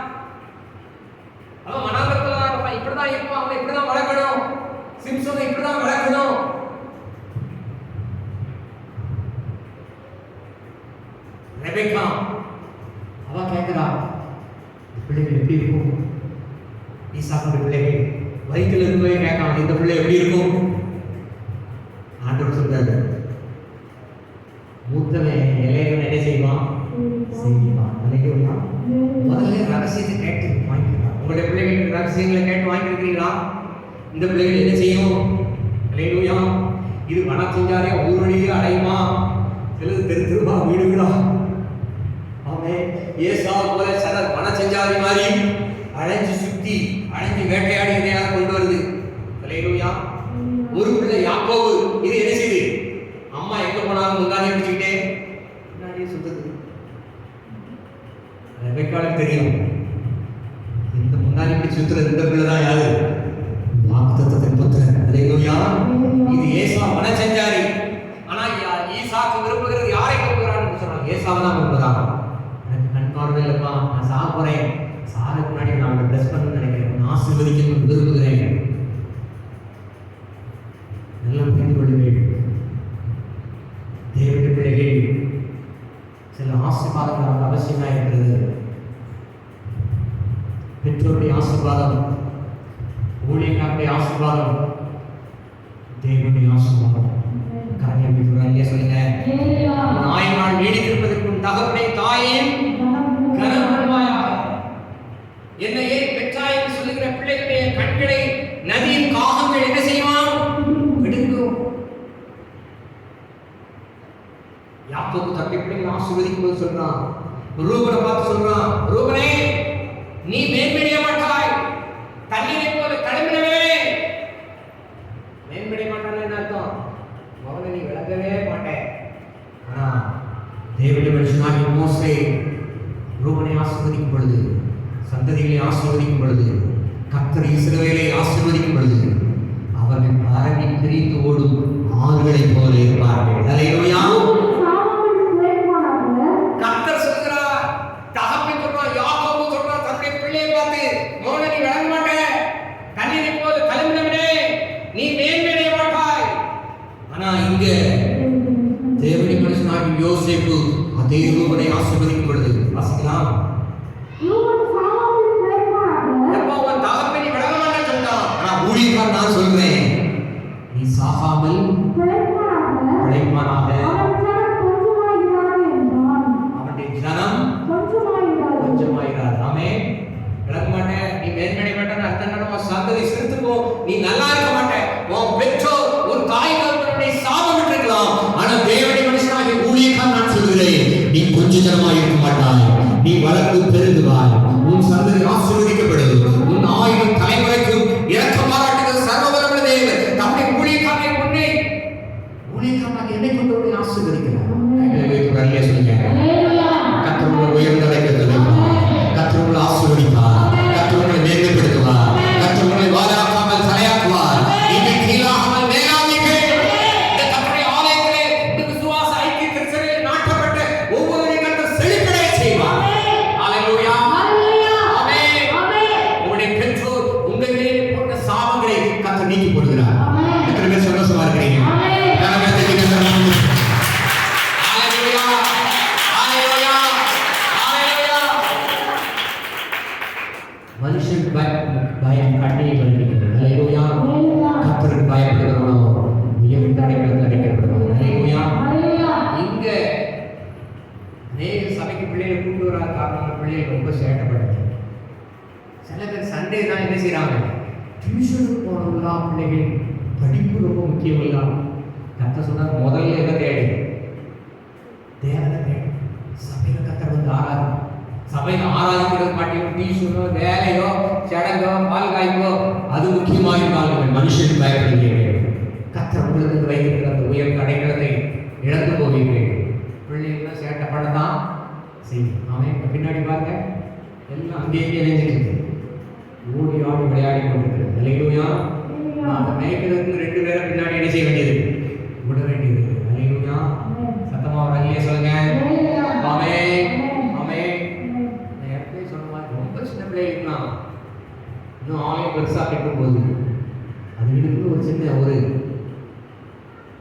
அவன் மனாந்தரத்துல தான் இருப்பான். இப்படிதான் இருப்பான். அவன் இப்படிதான் வளர்க்கணும். ரெபெக்கா அவ கேட்கிறா, பிள்ளைகள் எப்படி இருக்கும்? ஈசாக்குடைய பிள்ளைகள் வயிற்றுல இருக்கவே கேட்கலாம், இந்த பிள்ளை எப்படி இருக்கும்? ஆண்டவர் சொல்றாரு, மூத்தவன் இளையவன் என்ன செய்வான்? செய்வான். அல்லேலூயா. முதல்ல ரகசியத்தை கேட்டு வாங்கிக்கலாம். உங்களுடைய பிள்ளைகள் ரகசியங்களை கேட்டு வாங்கிருக்கீங்களா? இந்த பிள்ளைகள் என்ன செய்யும்? அல்லேலூயா. இது வனம் செஞ்சாலே ஊரடியே அடையுமா? சிலது தெரு தெருவா வீடுகளா? ஆமே. ஏசா போல சிலர் வனம் செஞ்சாரி மாதிரி அழைஞ்சு சுத்தி அழைஞ்சு வேட்டையாடி எதையாவது கொண்டு வருது. அல்லேலூயா. ஒரு பிள்ளை யாக்கோபு இது என்ன செய்யுது? அம்மா எங்க போனாலும் முந்தானே பிடிச்சுக்கிட்டே முன்னாடியே சுத்துது. ரெபெக்காவுக்கு தெரியும், இந்த முன்னாடி பிடிச்சு சுத்துறது இந்த பிள்ளை தான் யாரு? வாக்குத்தத்தத்தின் புத்திரன். அல்லேலூயா. இது ஏசா வனம் செஞ்சாரி. ஆனா ஈசாக்கு விரும்புகிறது யாரை விரும்புகிறான்னு சொல்றாங்க? ஏசாவை தான் விரும்புகிறாங்க. எனக்கு கண் பார்வை இல்லப்பா, நான் சாக போறேன், சாருக்கு முன்னாடி நான் அவனை பிளஸ் பண்ணணும்னு நினைக்கிறேன், நான் ஆசீர்வதிக்கணும்னு விரும்புகிறேன். நல்லா புரிந்து கொள்ளுங்கள் தேவனுடைய பிள்ளைகள், சில ஆசீர்வாதங்கள் நமக்கு அவசியமாக இருக்கிறது. பெற்றோருடைய ஆசீர்வாதம், ஊழியக்காரருடைய ஆசீர்வாதம், தேவனுடைய ஆசீர்வாதம். கரங்களை சொல்லுங்க. நாயினால் நீடித்திருப்பதற்கும் தகப்பனை தாயின் கனப்படுவாயாக. என்னையே பெற்றாய் சொல்லுகிற பிள்ளைகளுடைய கண்களை நதியின் காகங்கள் என்ன செய்வான்? விடுங்கும். யாக்கோபு தன்னுடைய பிள்ளைகளை ஆசீர்வதிக்கும் போது சொல்றான், ரூபனை பார்த்து சொல்றான், ரூபனே நீ மேன்மையடைய மாட்டாய், தண்ணீரை போல கிளம்பினவே. மேன்மையடைய மாட்டான்னு என்ன அர்த்தம்? மகனை நீ விளங்கவே மாட்டேன். ஆனா தேவனுடைய மனுஷனாகிய மோசே ரூபனை ஆசீர்வதிக்கும் பொழுது, சந்ததிகளை ஆசீர்வதிக்கும் பொழுது, கர்த்தர் இஸ்ரவேலை ஆசீர்வதிக்கும் பொழுது, அவர்கள் பரவி பிரிந்து ஓடும் ஆறுகளைப் போல இருப்பார்கள். அல்லேலூயா. கர்த்தர் சொல்கிறார், தகப்பன் சொல்றார், யாக்கோபு சொல்றார் தன்னுடைய பிள்ளையை பார்த்து, மகனை நீ விளங்க மாட்டேன், தண்ணீரை போல கிளம்பினவனே நீ மேன்மையடைய மாட்டாய். ஆனா இங்க தேவனுடைய மனுஷனாகிய யோசேப்பு அதே ரூபனை ஆசீர்வதிக்கும் பொழுது வாசிக்கலாம். ஊழியக்காரன் நான் சொல்றேன், நீ சாகாமல் பிழைப்பானாக. அவனுடைய ஜனம் கொஞ்சமாயிராது. ஆமே. விளக்க மாட்டேன், நீ மேன்மடை மாட்டேன் அர்த்தம் நடமா சந்ததி சிறுத்துக்கோ, நீ நல்லா இருக்க மாட்டேன். உன் பெற்றோர் ஒரு தாய் தகப்பனுடைய சாபம் விட்டுருக்கலாம். ஆனா தேவனுடைய மனுஷனாகிய ஊழியக்காரன் நான் சொல்கிறேன், நீ கொஞ்ச ஜனமாய் இருக்க மாட்டாய், நீ வளர்ந்து பெருகுவாய், உன் சந்ததி ஆசீர்வதிக்கப்படும், உன் 1000 தலைமுறைக்கும் இரக்கம் பாராட்டுகிற சர்வவல்லமை தேவன் தம்முடைய ஊழியக்காரனை முன்னே ஊழியக்காரனாக என்னை கொண்டு போய் ஆசீர்வதிக்கிறார். கைகளை வைத்து வரலையே சொல்லுங்க. கர்த்தர் உங்களை உயர்ந்தடைக்கிறது, கர்த்தர் உங்களை ஆசீர்வதிப்பார், கர்த்தர் உங்களை மேன்மைப்படுத்துவார், கர்த்தர் உங்களை வாழாக்காமல் தலையாக்குவார், நீங்கள் கீழாகாமல் மேலாவீர்கள். இந்த கர்த்தருடைய ஆலயத்திலே இந்த விசுவாச ஐக்கிய திருச்சபையில் நாட்டப்பட்ட ஒவ்வொரு கர்த்தர் செழிப்படைய செய்வார். அல்லேலூயா. ஆமென். உங்களுடைய பெற்றோர் உங்கள் மேலே போட்ட சாபங்களை கர்த்தர் நீக்கி போடுகிறார். எத்தனை பேர் சந்தோஷமா இருக்கிறீங்க? மனுஷன் பயம் கண்ணியை கண்டிக்கிறது. அல்லேலூயா. கர்த்தருக்கு பயப்படுகிறவனோ உயர்ந்த அடைக்கலத்தில் அடைக்கப்படுவான். அல்லேலூயா. இங்க சபைக்கு பிள்ளைகளை கூட்டு வர காரணம் பிள்ளைகள் ரொம்ப சேட்டப்படுது. சில பேர் சண்டே தான் என்ன செய்யறாங்க, டியூஷனுக்கு போனவங்களா பிள்ளைகள் படிப்பு ரொம்ப முக்கியம் இல்ல. கர்த்தர் சொன்னார், முதல்ல எதை தேடி? தேவனை தேடி. சபையில கர்த்தர் வந்து ஆராதனை, சபையில ஆராதிக்கிறது மாட்டியும் டியூஷனோ வேலையோ சடங்கோ பால் காய்ப்போ அது முக்கியமாக இருந்தாலும் மனுஷனுக்கு பயப்படுகிறீர்கள். கர்த்தர் உங்களுக்கு வைத்திருக்கிற அந்த உயர்ந்த அடைக்கலத்தை இழந்து போவீர்கள். பிள்ளைகள்லாம் சேட்டை பண்ணதான் செய்யும். அவன் பின்னாடி பாருங்க, எல்லாம் அங்கேயே இணைஞ்சிருக்கு, ஓடி ஆடி விளையாடி கொண்டிருக்கிறது. அல்லேலூயா. அந்த மேய்க்கிறதுக்கு 2 பேரை பின்னாடி என்ன செய்ய வேண்டியது? விட வேண்டியது. அல்லேலூயா. சத்தமா ஒரு அல்லேலூயா சொல்லுங்க. ஆமென். ஆமென். நான் எப்பவே சொன்ன மாதிரி ரொம்ப சின்ன பிள்ளைகள்லாம் இன்னும் ஆலயம் பெருசாக கட்டும்போது அது இடுக்கு ஒரு சின்ன ஒரு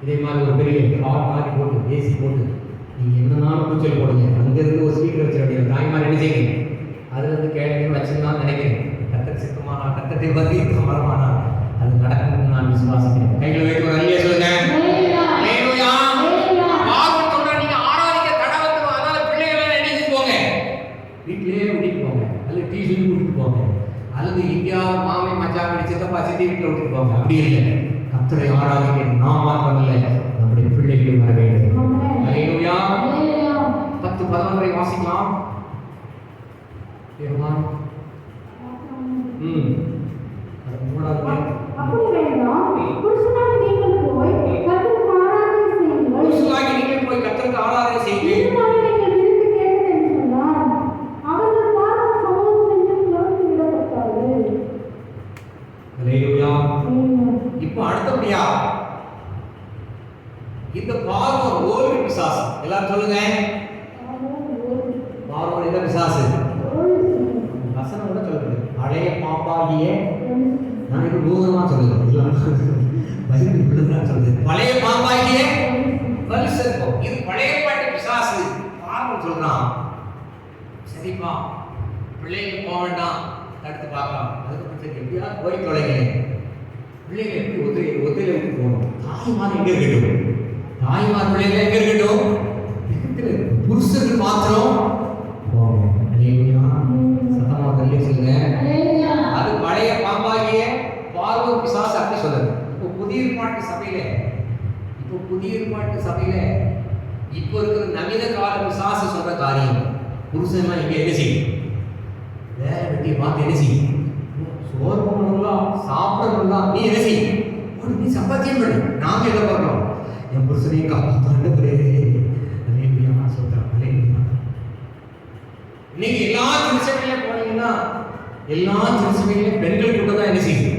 இதே மாதிரி ஒரு பெரிய ஹால் மாதிரி போட்டு ஏசி போட்டு நீங்க என்னன்னாலும் கூச்சல் போடுங்க. அங்கிருந்து ஒரு ஸ்பீக்கர் வச்சிட வேண்டியது. தாய்மார் என்ன செய்யுங்க, அது வந்து கேள்வி வச்சுதான் நினைக்கிறேன். கத்தர் சித்தமானா கத்தத்தை பற்றி மரமானா அது நடக்கும் நான் விசுவாசிக்கிறேன். கைகளை வைத்து ஒரு அல்லேலூயா சொல்லுங்க. அல்லேலூயா. பார்வன் சொல்ற நீங்க ஆராதிக்க தடை வந்துடும். அதனால பிள்ளைகளை நினைச்சு போங்க, வீட்டிலேயே விட்டுட்டு போங்க, அல்லது டியூஷன் கூட்டிட்டு போங்க, அல்லது இந்தியா மாமை மச்சான் சித்தப்பா சித்தி வீட்டில் விட்டுட்டு போங்க. அப்படி இல்லை, கத்தரை ஆராதிக்க நாம் மாத்திரம் இல்லை, நம்முடைய பிள்ளைகளும் வர வேண்டும். அல்லேலூயா. 10-11 வாசிக்கலாம். அப்படி வேண்டாம், புருஷனாகி நீங்கள் போய் கர்த்தருக்கு ஆராதனை செய்யுங்கள். புருஷனாகி நீங்கள் போய் கர்த்தருக்கு ஆராதனை செய்யுங்கள். இதனாலே நீங்கள் விரும்பி கேட்டது என்று சொன்னார். அவர்கள் பார்வன் சமூகத்திலிருந்து துரத்தி விடப்பட்டார்கள். அல்லேலூயா. இப்போ அடுத்தபடியா இந்த பார்வோன் ஓல்வி பிசாசு. எல்லாரும் சொல்லுங்க, பார்வோன் இந்த பிசாசு. வசனம் கூட சொல்லுது, பழைய பாம்பாகிய, நான் இப்போ பூதமா சொல்லுது, பைபிள் இப்படிதான் சொல்லுது, பழைய பாம்பாகிய வலுசர்ப்பம். இது பழைய பாட்டு பிசாசு. பார்வோன் சொல்றான், சரிப்பா பிள்ளைங்க போக வேண்டாம், தடுத்து பார்க்கலாம். அதுக்கப்புறம் சரி எப்படியாவது போய் தொலைங்க, பிள்ளைங்க எப்படி ஒத்தையில விட்டு போகணும். தாய்மார் எங்க இருக்கட்டும், தாய்மார் பிள்ளைங்க எங்க இருக்கட்டும், புருஷர்கள் மாத்திரம் போங்க. சத்தமா சொல்லி சொல்லுங்க. அது பழைய பாம்பாகிய பார்வோன் பிசாசு அப்படி சொல்லுது. இப்போ புதிய ஏற்பாட்டு சபையில இப்போ இருக்கிற நவீன கால பிசாசு சொல்ற காரியம், புருஷன்லாம் இங்க என்ன செய்யும், வேற வெட்டியை பார்த்து என்ன செய்யும், சோறு பண்ணலாம் சாப்பிடணும்லாம், நீ என்ன செய்யும், நீ சம்பாத்தியம் பண்ணு. நாங்க என்ன பண்றோம், என் புருஷனையும் காப்பாற்றான்னு சொல்றேன். இன்னைக்கு எல்லா திருச்சபையிலும் போனீங்கன்னா எல்லா திருச்சபையிலும் பெண்கள் கூட தான் என்ன செய்யும்.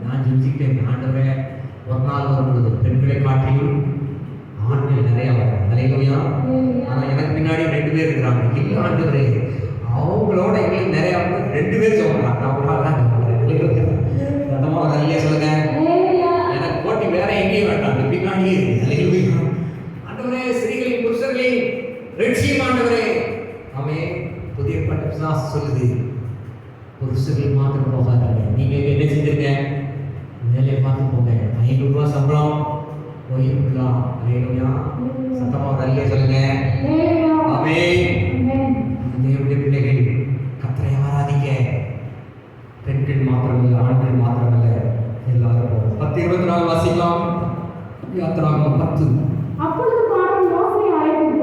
நான் ஜெபிச்சுக்கிட்டேன், ஆண்டவரே ஒரு நாள் வரும்பொழுது பெண்களை காட்டிலும் ஆண்கள் நிறைய வரும். அல்லேலூயா. ஆனா எனக்கு பின்னாடி 2 பேர் இருக்கிறாங்க. இல்லை ஆண்டவரே, அவங்களோட எங்களுக்கு நிறைய 2 பேர் சொல்றாங்க. நான் ஒரு ஆள் தான் சத்தமா ஒரு அல்லேலூயா சொல்லுங்க. எனக்கு போட்டி வேற எங்கேயும் வேண்டாம், பின்னாடியே இருக்கு. அல்லேலூயா. ஆண்டவரே, ஸ்திரீகளின் புருஷர்களையும் ரட்சியும் ஆண்டவரே. ஆமென். புதிய ஏற்பாட்டு பிசாசு சொல்லுது, புருஷர்கள் மாத்திரம் போகாதாங்க. நீங்க என்ன செஞ்சிருங்க, வேலையை பார்த்து போங்க. 500 ரூபாய் சம்பளம் போயிருக்கலாம். அல்லேலூயா. சத்தமா ஒரு அல்லேலூயா சொல்லுங்க. ஆமென். தேவனுடைய பிள்ளைகள் கர்த்தரை ஆராதிக்க பெண்கள் மாத்திரமல்ல, ஆண்கள் மாத்திரமல்ல, எல்லாரும் 10:24 வாசிக்கலாம். யாத்திராகமம் 10. அப்பொழுது பார்வன் மோசேயை அழைத்து,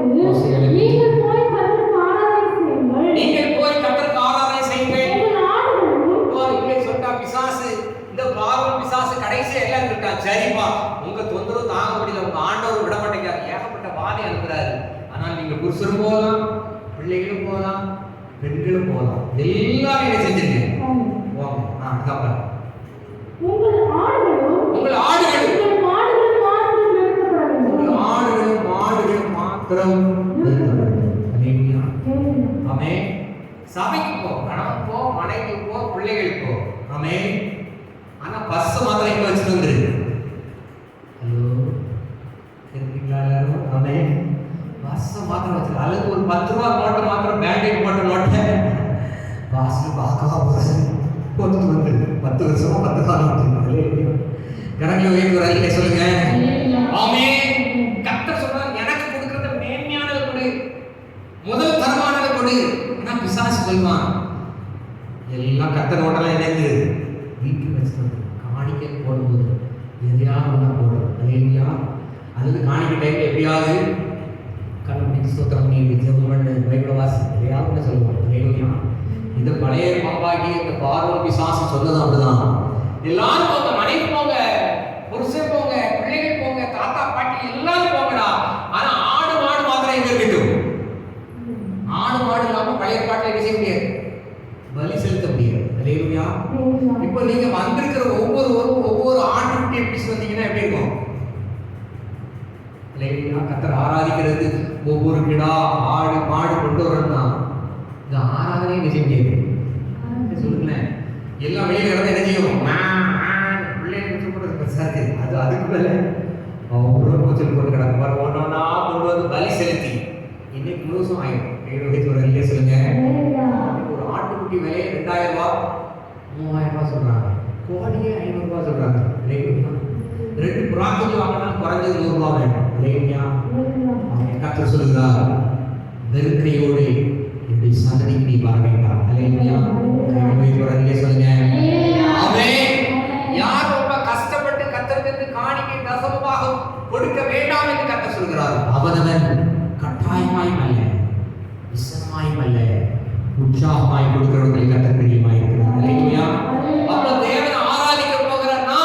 நீங்கள் போய் கர்த்தருக்கு ஆராதனை செய்யுங்கள். நீங்கள் போய் கர்த்தருக்கு ஆராதனை செய்யுங்கள். உங்கள் ஆடுகளும் இங்கே சொல்லிட்டா பிசாசு, இந்த பார்வோன் பிசாசு கடைசியா எல்லாம் இருக்கான். சரிப்பா, உங்க தொந்தரவு தாங்க முடியல, உங்க ஆண்டவர் விட மாட்டேங்கிறார், ஏகப்பட்ட வாதி அனுப்புறாரு. ஆனால் நீங்க புருஷரும் போகலாம், பிள்ளைகளும் போகலாம், பெண்களும் போகலாம், எல்லாரும் என்ன செஞ்சிருக்கீங்க போங்க. உங்கள் ஆடுகளும் உங்கள் ஆடுகள் உங்கள் மாடுகளும் மாத்திரம் நிறுத்தப்பட வேண்டும். உங்கள் ஆடுகள் மாடுகள் மாத்திரம் ஆமே. சபைக்கு போ, கணவன் போ, மனைவி போ, பிள்ளைகள் போ. ஆமே. ஆனா பஸ் மாத்திரம் எங்க வச்சுட்டு வந்துரு. ஹலோ, தெரியுங்களா எல்லாரும்? ஆமே. பஸ் மாத்திரம் வச்சு, அல்லது ஒரு 10 ரூபா நோட்டை மாத்திரம், பேண்டேஜ் போட்ட நோட்டை பாஸ்டர் பார்க்கவா போட்டு வந்து 10 வருஷமா 10 காலம் வச்சுருக்காங்க. கரங்களை உயர்ந்து ஒரு அல்லேலூயா சொல்லுங்க. ஆமென். கர்த்தர் சொல்றார், எனக்கு கொடுக்கறத மேன்மையானது கொடு, முதல் தரமானது கொடு. ஆனா பிசாசு சொல்வான், எல்லாம் கர்த்தர் ஓட்டலாம் என்னது வீட்டுக்கு வச்சுட்டு காணிக்கை போடும்போது எதையாவது ஒன்றா போடுறோம். அல்லேலூயா. அல்லது காணிக்கை டைம்ல எப்படியாவது கண்ணு ஸ்தோத்திரம் நீ ஜெபம் பண்ணு, பைபிள் வாசி, எதையாவது ஒன்று சொல்லுவாங்க. அல்லேலூயா. இந்த பழைய பாம்பாகி இந்த பார்வோன் பிசாசு சொன்னது அப்படிதான். எல்லாரும் போங்க, மனைவி போங்க, புருஷன் போங்க, பிள்ளைகள் போங்க, தாத்தா பாட்டி எல்லாரும் போங்கடா. ஆனா ஆடு மாடு மாத்திரம் எங்க இருக்கட்டும். ஆடு மாடு இல்லாம பழைய பாட்டில் என்ன செய்ய முடியாது, பலி செலுத்த முடியாது. அல்லேலூயா. இப்போ நீங்க வந்திருக்கிற ஒவ்வொரு ஆட்டுக்குட்டி எப்படி வந்தீங்கன்னா எப்படி இருக்கும். அல்லேலூயா. கர்த்தர் ஆராதிக்கிறது ஒவ்வொரு கிடா ஆடு மாடு கொண்டு வரணும்னா இந்த ஆராதனை என்ன செய்ய முடியாது. சொல்லுங்களேன், எல்லாம் வெளியே கிடந்தா என்ன செய்யும், பிள்ளைங்க அது அதுக்கு மேல கூச்சல் போட்டு கிடக்கு. ஒன்னொன்னா கொண்டு வந்து பலி செலுத்தி ஆட்டுக்குட்டி விலையை 2000 ரூபா 3000 ரூபா சொல்றாங்க, கோழியே 500 ரூபா சொல்றாங்க. இல்லையா? 2 புறாக்குட்டி வாங்கினா குறைஞ்சது 100 ரூபா வேணும். இல்லையா? கர்த்தர் சொல்லுகிறார், வெறுக்கையோடு என்னுடைய சந்ததிக்கு நீ வர வேண்டாம். இல்லையா? சொல்லுங்க. ஆமென். யார் ரொம்ப கஷ்டப்பட்டு கர்த்தருக்கு காணிக்கை தசமமாக கொடுக்க வேண்டாம் என்று கர்த்தர் சொல்கிறார். அவனவன் கட்டாயமாய் அல்ல, விசனமாய் அல்ல, உற்சாகமாய் கொடுக்கிறவர்கள் கர்த்தர் பிரியமாய் இருக்கிறார். அல்லேலூயா. அப்ப தேவனை ஆராதிக்க போகிறார்னா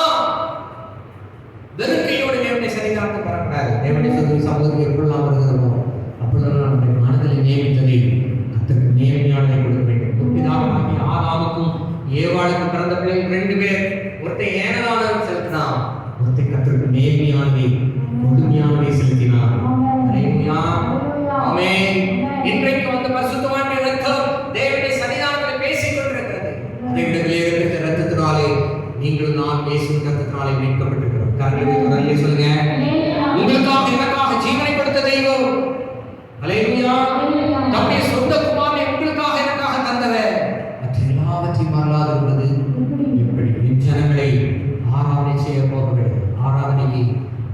வெறுக்கையோடு தேவனை சரிதாக்க வரக்கூடாது. தேவனை சமூகத்துக்கு எப்படிலாம் வருகிறோமோ அப்பொழுதெல்லாம் நம்முடைய மனதில் நியமித்ததை கர்த்தருக்கு நேர்மையானதை கொடுக்க வேண்டும். முப்பிதாகமாகிய ஆதாமுக்கும் ஏவாளுக்கும் பிறந்த பிள்ளைகள் 2 பேர். ஒருத்தன் ஏனதானம் செலுத்தினான், ஒருத்தன் கர்த்தருக்கு நேர்மையானதை கொடுமையானதை செலுத்தினான். அல்லேலூயா. ஆமென். இன்றைக்கு வந்து பரிசுத்தமான இரத்தம் தேவனுடைய சன்னிதானத்தில் பேசிக் கொண்டிருக்கிறது. அதை விட வெளியேறுகிற இரத்தத்தினாலே நீங்களும் நான் பேசும் இரத்தத்தினாலே மீட்கப்பட்டிருக்கிறோம். கரங்களை தொடர்ந்து சொல்லுங்க. உங்களுக்காக எனக்காக ஜீவனை கொடுத்த தெய்வம். அல்லேலூயா. தம்முடைய சொந்த குமாரனை உங்களுக்காக எனக்காக தந்தவர். மற்ற எல்லாவற்றையும் மறலாது உள்ளது எப்படி ஜனங்களை ஆராதனை செய்ய போகிறது. ஆராதனைக்கு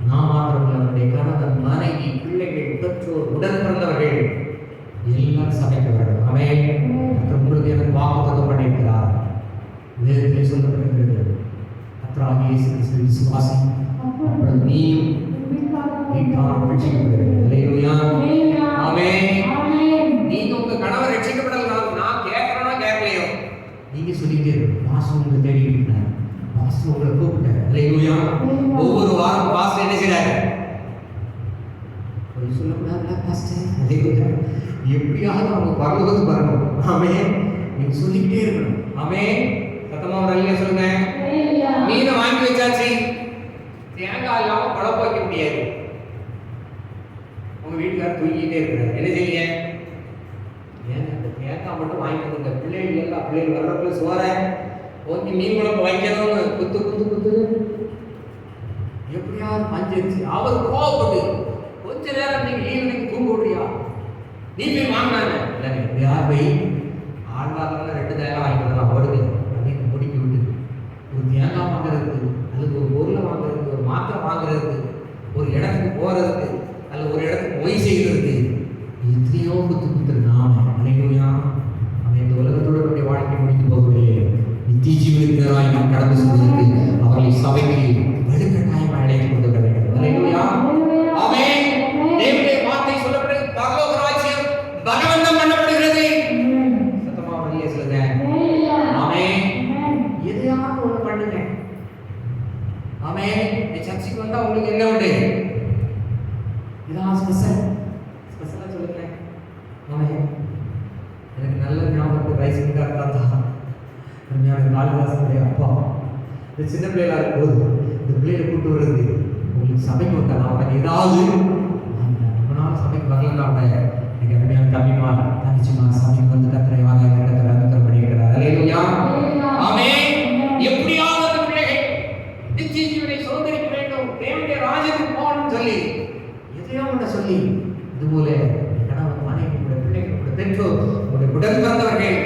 நாம் மாத்திரமல்ல, நம்முடைய கணவன், மனைவி, பிள்ளைகள், பெற்றோர், உடன் பிறந்தவர்கள் எல்லாம் சமைக்க வேண்டும். ஆமென். உங்களுக்கு எனக்கு வாக்குத்தத்தம் பண்ணியிருக்கிறார். வேதத்தில் சொல்லப்பட்டிருக்கிறது, கர்த்தராகிய இயேசு கிறிஸ்துவை விசுவாசி, அப்பொழுது நீயும் வீட்டாரும் ரட்சிக்கப்படுவீர்கள். அல்லேலூயா. ஆமென். நீங்க உங்க கணவர் ரட்சிக்கப்படலாம், நான் கேட்கறேனா கேட்கலையோ நீங்க சொல்லிட்டே இருக்கணும். பாஸ்டர் உங்களை தேடி இருக்கிறார், பாஸ்டர் உங்களை கூப்பிட்டார். அல்லேலூயா. ஒவ்வொரு வாரம் பாஸ்டர் என்ன செய்றாரு? போய் சொல்லக்கூடாதுல பாஸ்டர். அல்லேலூயா. எப்படியாவது அவங்க பரலோகத்துக்கு வரணும். ஆமென். நீங்க சொல்லிக்கிட்டே இருக்கணும். ஆமென். சத்தமா ஒரு அல்லேலூயா சொல்லுங்க. மீனை வாங்கி வச்சாச்சு, தேங்காய் இல்லாம குழம்பு வைக்க முடியாது. உங்க வீட்டுக்காரர் தூங்கிட்டே இருக்கிறார், என்ன செய்யுங்க? ஏன் அந்த தேங்காய் மட்டும் வாங்கி கொடுங்க. பிள்ளைகள் எல்லாம் பிள்ளைகள் வர்றப்ப சோற ஓகே மீன் குழம்பு வைக்கணும்னு குத்து குத்து குத்து எப்படியாவது பஞ்சிருச்சு. அவர் கோவப்பட்டு கொஞ்ச நேரம் நீங்க ஈவினிங் தூங்க விடுறியா, நீ போய் வாங்கினாங்க இல்லை எப்படியாவது போய் ஆழ்வார்கள் 2 தேங்காய் வாங்கிக்கலாம் ஓடுது அப்படின்னு முடிக்க விட்டு ஒரு தேங்காய் வாங்குறதுக்கு அல்லது ஒரு பொருளை வாங்குறதுக்கு, ஒரு மாத்திரை வாங்குறதுக்கு, ஒரு இடத்துக்கு போறதுக்கு அல்லது ஒரு இடத்துக்கு மொய் செய்கிறதுக்கு எத்தனையோ குத்து குத்துரு நாம. அல்லேலூயா. அவன் இந்த உலகத்தோடு நம்முடைய வாழ்க்கை முடித்து போகவில்லை. நித்திய ஜீவனுக்காய் நாம் கடந்து செல்வதற்கு அவர்களை சபைக்கு வலுக்கட்டாயமாக அழைத்துக் கொண்டு வர வேண்டும். அல்லேலூயா. ஆமென். தேவனுடைய வார்த்தை சொல்லப்படுகிறது, பரலோக ராஜ்யம் பலவந்தம் பண்ணப்படுகிறது. சத்தமா வெளியே சொல்லுங்க. ஆமென். எதையாவது ஒன்று பண்ணுங்க. ஆமென். இந்த சர்ச்சுக்கு வந்தா உங்களுக்கு என்ன உண்டு? இதான் ஸ்பெஷலா சொல்லுங்க. ஆமென். எனக்கு நல்ல ஞாபகம் ரைசிங் கார் தாத்தா காளிதாசனுடைய அப்பா இந்த சின்ன பிள்ளைகளா இருக்கும்போது இந்த பிள்ளைகளை கூட்டு வருது, உங்களுக்கு சபைக்கு வந்தாங்க அவனுக்கு ஏதாவது ரொம்ப நாள் சபைக்கு வரலாம் அவன் எனக்கு எப்படியான தம்பிமா தங்கச்சிமா சபைக்கு வந்து கத்திரை வாங்க கத்திர கத்திர பண்ணிக்கிறார். அல்லேலூயா. ஆமென். எப்படியாவது அந்த பிள்ளைகள் நித்திய ஜீவனை சுதந்திரிக்க வேண்டும், தேவனுடைய ராஜ்யத்துக்கு போகணும்னு சொல்லி எதையோ ஒன்று சொல்லி இதுபோல கணவன், மனைவி, உங்களுடைய பிள்ளைகள், உங்களுடைய பெற்றோர், உங்களுடைய உடன் பிறந்தவர்கள்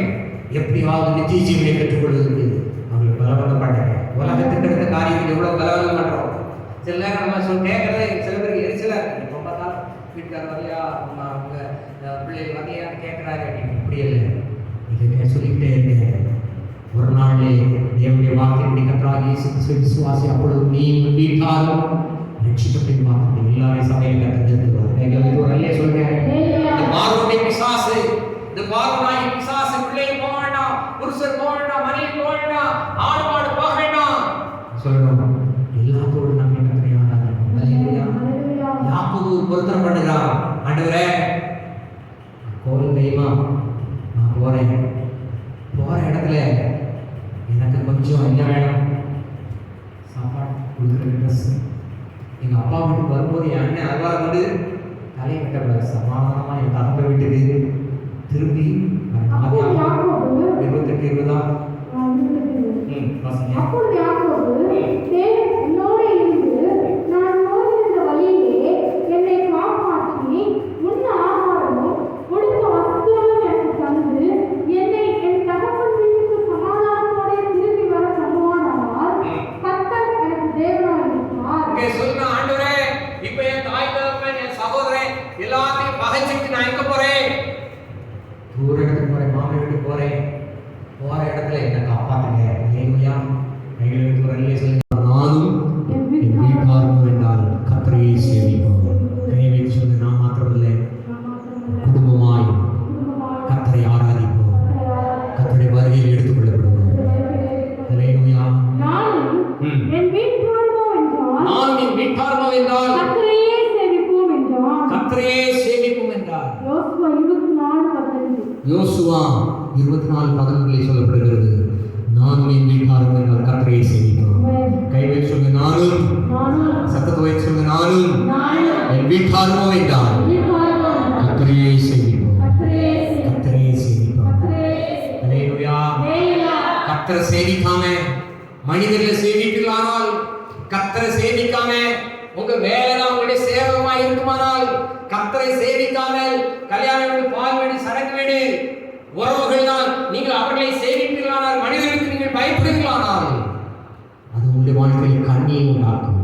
எப்படியாவது நித்திய ஜீவனை பெற்றுக்கொள்வதற்கு அவங்களுக்கு பலவந்தம் பண்ணுங்க. உலகத்துக்கு எடுத்த காரியத்துக்கு எவ்வளோ பலவந்தம் பண்ணுறோம். சில நேரம் நம்ம சொல்லி கேட்கறது சில பேருக்கு எரிச்சலாக இருக்குது. எப்போ பார்த்தாலும் வீட்டுக்காரர் வரலையா, அவங்க பிள்ளைகள் வரலையான்னு கேட்குறாரு அப்படின்னு. இப்படி இல்லை, இதை சொல்லிக்கிட்டே இருக்கேன். ஒரு நாளே தேவனுடைய வார்த்தையினுடைய கர்த்தராகிய இயேசு கிறிஸ்துவை விசுவாசி, அப்பொழுது நீ வீட்டாரும் ரட்சிக்கப்பட்டு வார்த்தை எல்லாரையும் சபையில் கற்றுக்கிறார். எங்களுக்கு ஒரு நல்ல சொல்றேன், இந்த பார்வனுடைய பிசாசு, இந்த பார்வனாய் பிசாசு பிள்ளைகள் போக வேண்டாம், புருஷர் போக வேண்டாம், மனைவி போக வேண்டாம், ஆடு மாடு போக வேண்டாம் சொல்லணும். எல்லாத்தோடு நம்ம யாக்கோபு பொருத்தம் பண்ணுகிறான். ஆண்டவரே கோவில் தெய்வமா நான் போற இடத்துல எனக்கு கொஞ்சம் என்ன வேணும்? சாப்பாடு கொடுக்குற ட்ரெஸ். எங்கள் அப்பா வீட்டுக்கு வரும்போது என் அண்ணன் அல்வா கொண்டு தலையை கட்டக்கூடாது. சமாதானமாக என் தகப்பை வீட்டுக்கு திரும்பி 28 20 என்னை என் தகப்பன் எல்லாத்தையும் பகைச்சிட்டு நான் எங்க போறேன்? தூர இடத்துக்கு போறேன், மாமன் வீட்டுக்கு போறேன். போற இடத்துல என்ன காப்பாத்துங்க. ஹalleluya. கையில ஒரு அல்லே சொல்லுங்க. நானும் என் வீட்டாரும் என்றால் கர்த்தரையே சேவிப்போம். கை வைத்து சொல்லுங்க. நான் மாத்திரமல்ல, குடும்பமாய் கர்த்தரை ஆராதிப்போம். கர்த்தருடைய வருகையில் எடுத்துக்கொள்ளப்படுவோம். ஹalleluya. நானும் என் வீட்டாரோ என்றால் கர்த்தரையே சேவிப்போம் என்றார். யோசுவா 24:11 சொல்லப்படுகிறது. நானும் என் வீட்டாரும் என்றால் கர்த்தரையே சேவிப்போம். கை வைத்து சொல்லுங்க. நானும், சத்தத்தை வைத்து சொல்லுங்க. நானும் என் வீட்டாரோ என்றால் கர்த்தரையே சேவிப்போம். கர்த்தரையே சேவிப்போம். ஹalleluya. கர்த்தரை சேவிக்காம மனிதர்களை சேவிப்பீர்களானால், கர்த்தரை சேவிக்காம உங்க வேலை உங்களுடைய சேவகமாய் இருக்குமானால், கர்த்தரை சேவிக்காமல் கல்யாண வீடு, பால் வீடு, சடங்கு வீடு, உறவுகள் தான் நீங்கள் அவர்களை சேவிப்பீர்களானால், மனிதர்களுக்கு நீங்கள் பயப்படுவீர்களானால், அது உங்களுடைய வாழ்க்கையில் கண்ணியை உண்டாக்கும்.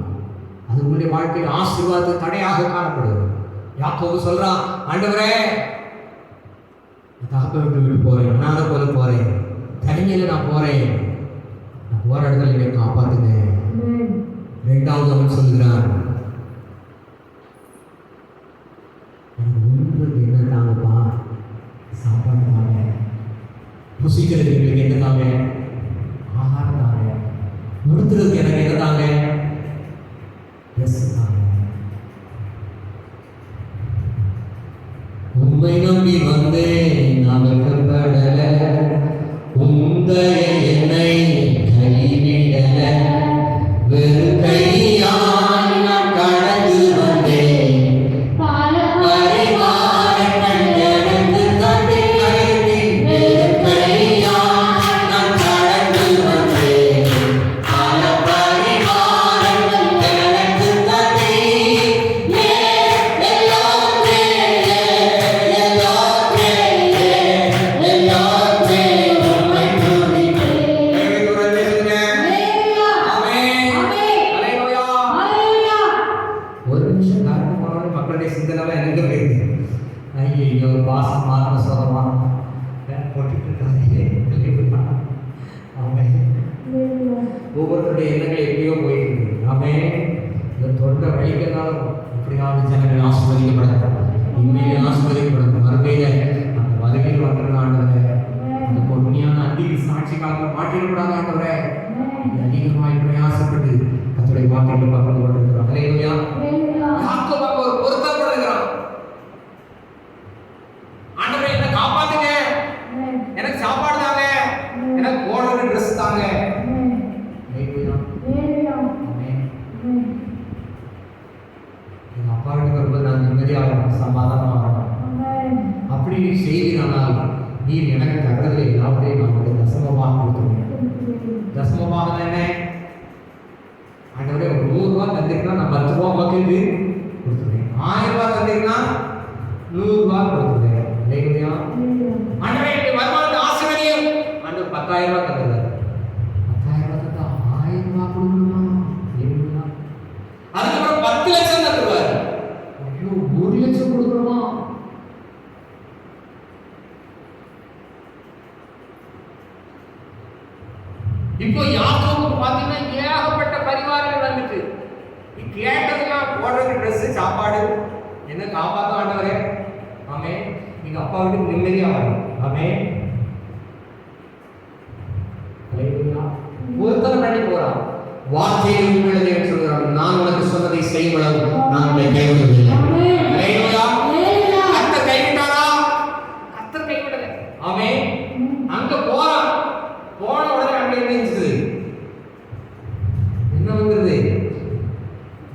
அது உங்களுடைய வாழ்க்கையில் ஆசீர்வாதத்துக்கு தடையாக காணப்படும். யாக்கோபு சொல்றான், ஆண்டவரே தகப்பன் விட்டு போறேன், அனாதை போல போறேன், தனிமையில நான் போறேன், நான் போற இடத்துல என்னை காப்பாத்துங்க. இரண்டாவது அவன் சொல்கிறான், உங்களுக்கு என்ன தாங்கப்பா? சாப்பாடு தாங்க, புசிக்கிறதுக்கு எங்களுக்கு என்ன தாங்க? ஆகாரம் தாங்க, உடுத்துறதுக்கு எனக்கு என்ன தாங்க? ட்ரெஸ் தாங்க. உண்மை நம்பி வந்தேன், நான் வெட்கப்படல, உந்தைய என்னை கைவிடல, வெறு கையால் நான் கடந்து வந்தேன், பரிவாரங்கள் எனக்கு தட்டி கருதி, வெறு கையால் நான் கடந்து வந்தேன், பல பரிவாரங்கள் எனக்கு தட்டி, எல்லாமே உம்மை துதிப்பேன். ஒரு நிமிஷம் காரணம் போனோட மக்களுடைய சிந்தனை எனக்கு போயிடுது. ஐயோ பாசம் மாத்திர சோகமா போட்டுட்டு இருக்காங்க. ஒவ்வொருத்தருடைய எண்ணங்கள் எப்படியோ போயிட்டு இருக்கு. நாமே இந்த தொண்டை வழிக்கிறதாலும் இப்படியாவது ஜனங்கள் ஆசீர்வதிக்கப்படணும், உண்மையிலே ஆசீர்வதிக்கப்படணும். மறுபடிய அந்த வருகையில் வந்துடுறாண்டவரே, அந்த பொறுமையான அன்றைக்கு சாட்சி காலத்தில் மாற்றிடக்கூடாது. ஆண்டவரே, அதிகமாய் பிரயாசப்பட்டு கர்த்தருடைய வார்த்தைகளை பகிர்ந்து கொண்டிருக்கிறோம். ஹalleluya. யாக்கோபு ஒரு பொருத்தப்படுகிறான். ஆண்டவரே என்னை காப்பாத்துங்க, எனக்கு சாப்பாடு தாங்க, எனக்கு போடுற ட்ரெஸ் தாங்க. ஹalleluya. ஆமென். எங்க அப்பா வீட்டுக்கு வரும்போது நான் நிம்மதியாக சமாதானமாக அப்படி செய்தினால் நீர் எனக்கு தகவலை எல்லாத்தையும் நம்முடைய தசமமாக கொடுத்துருங்க. தசமமாக என்ன? ஆண்டவரே ஒரு 100 ரூபாய் தந்திருக்கா, நான் 10 ரூபா மக்களுக்கு கொடுத்துருவேன். 1000 ரூபாய் தந்திருக்கா, 100 ரூபாய் கொடுத்துருவேன். இல்லையா? ஆண்டவரே என்னுடைய வருமானத்தை ஆசீர்வதியும். ஆண்டவர் 10,000 ரூபாய் தந்துடுறாரு. 10,000 ரூபாய் தந்தா 1000 ரூபாய் கொடுக்கணுமா? இல்லையா? அதுக்கப்புறம் 10 லட்சம் தந்துடுவாரு. ஐயோ, 1 லட்சம் கொடுக்கணுமா? இப்போ யாக்கோபுக்கு பார்த்தீங்கன்னா ஏகப்பட்ட பரிவாரங்கள் வந்துட்டு, கேட்டதெல்லாம் போடுறதுக்கு ட்ரெஸ், சாப்பாடு, என்ன காப்பாற்ற ஆண்டவரே. ஆமே. எங்க அப்பா வீட்டுக்கு நிம்மதியாக வரும். ஆமே. ஒருத்தனை பண்ணி போறான். வார்த்தையை உண்மையிலே சொல்கிறான், நான் உனக்கு சொன்னதை செய்வளவு நான் உன்னை கைவிடவில்லை. கர்த்தர் கைவிட்டாரா? கர்த்தர் கைவிடல. ஆமே. அங்க போறான். போன உடனே அங்க என்ன இருந்துச்சு? என்ன வந்தது?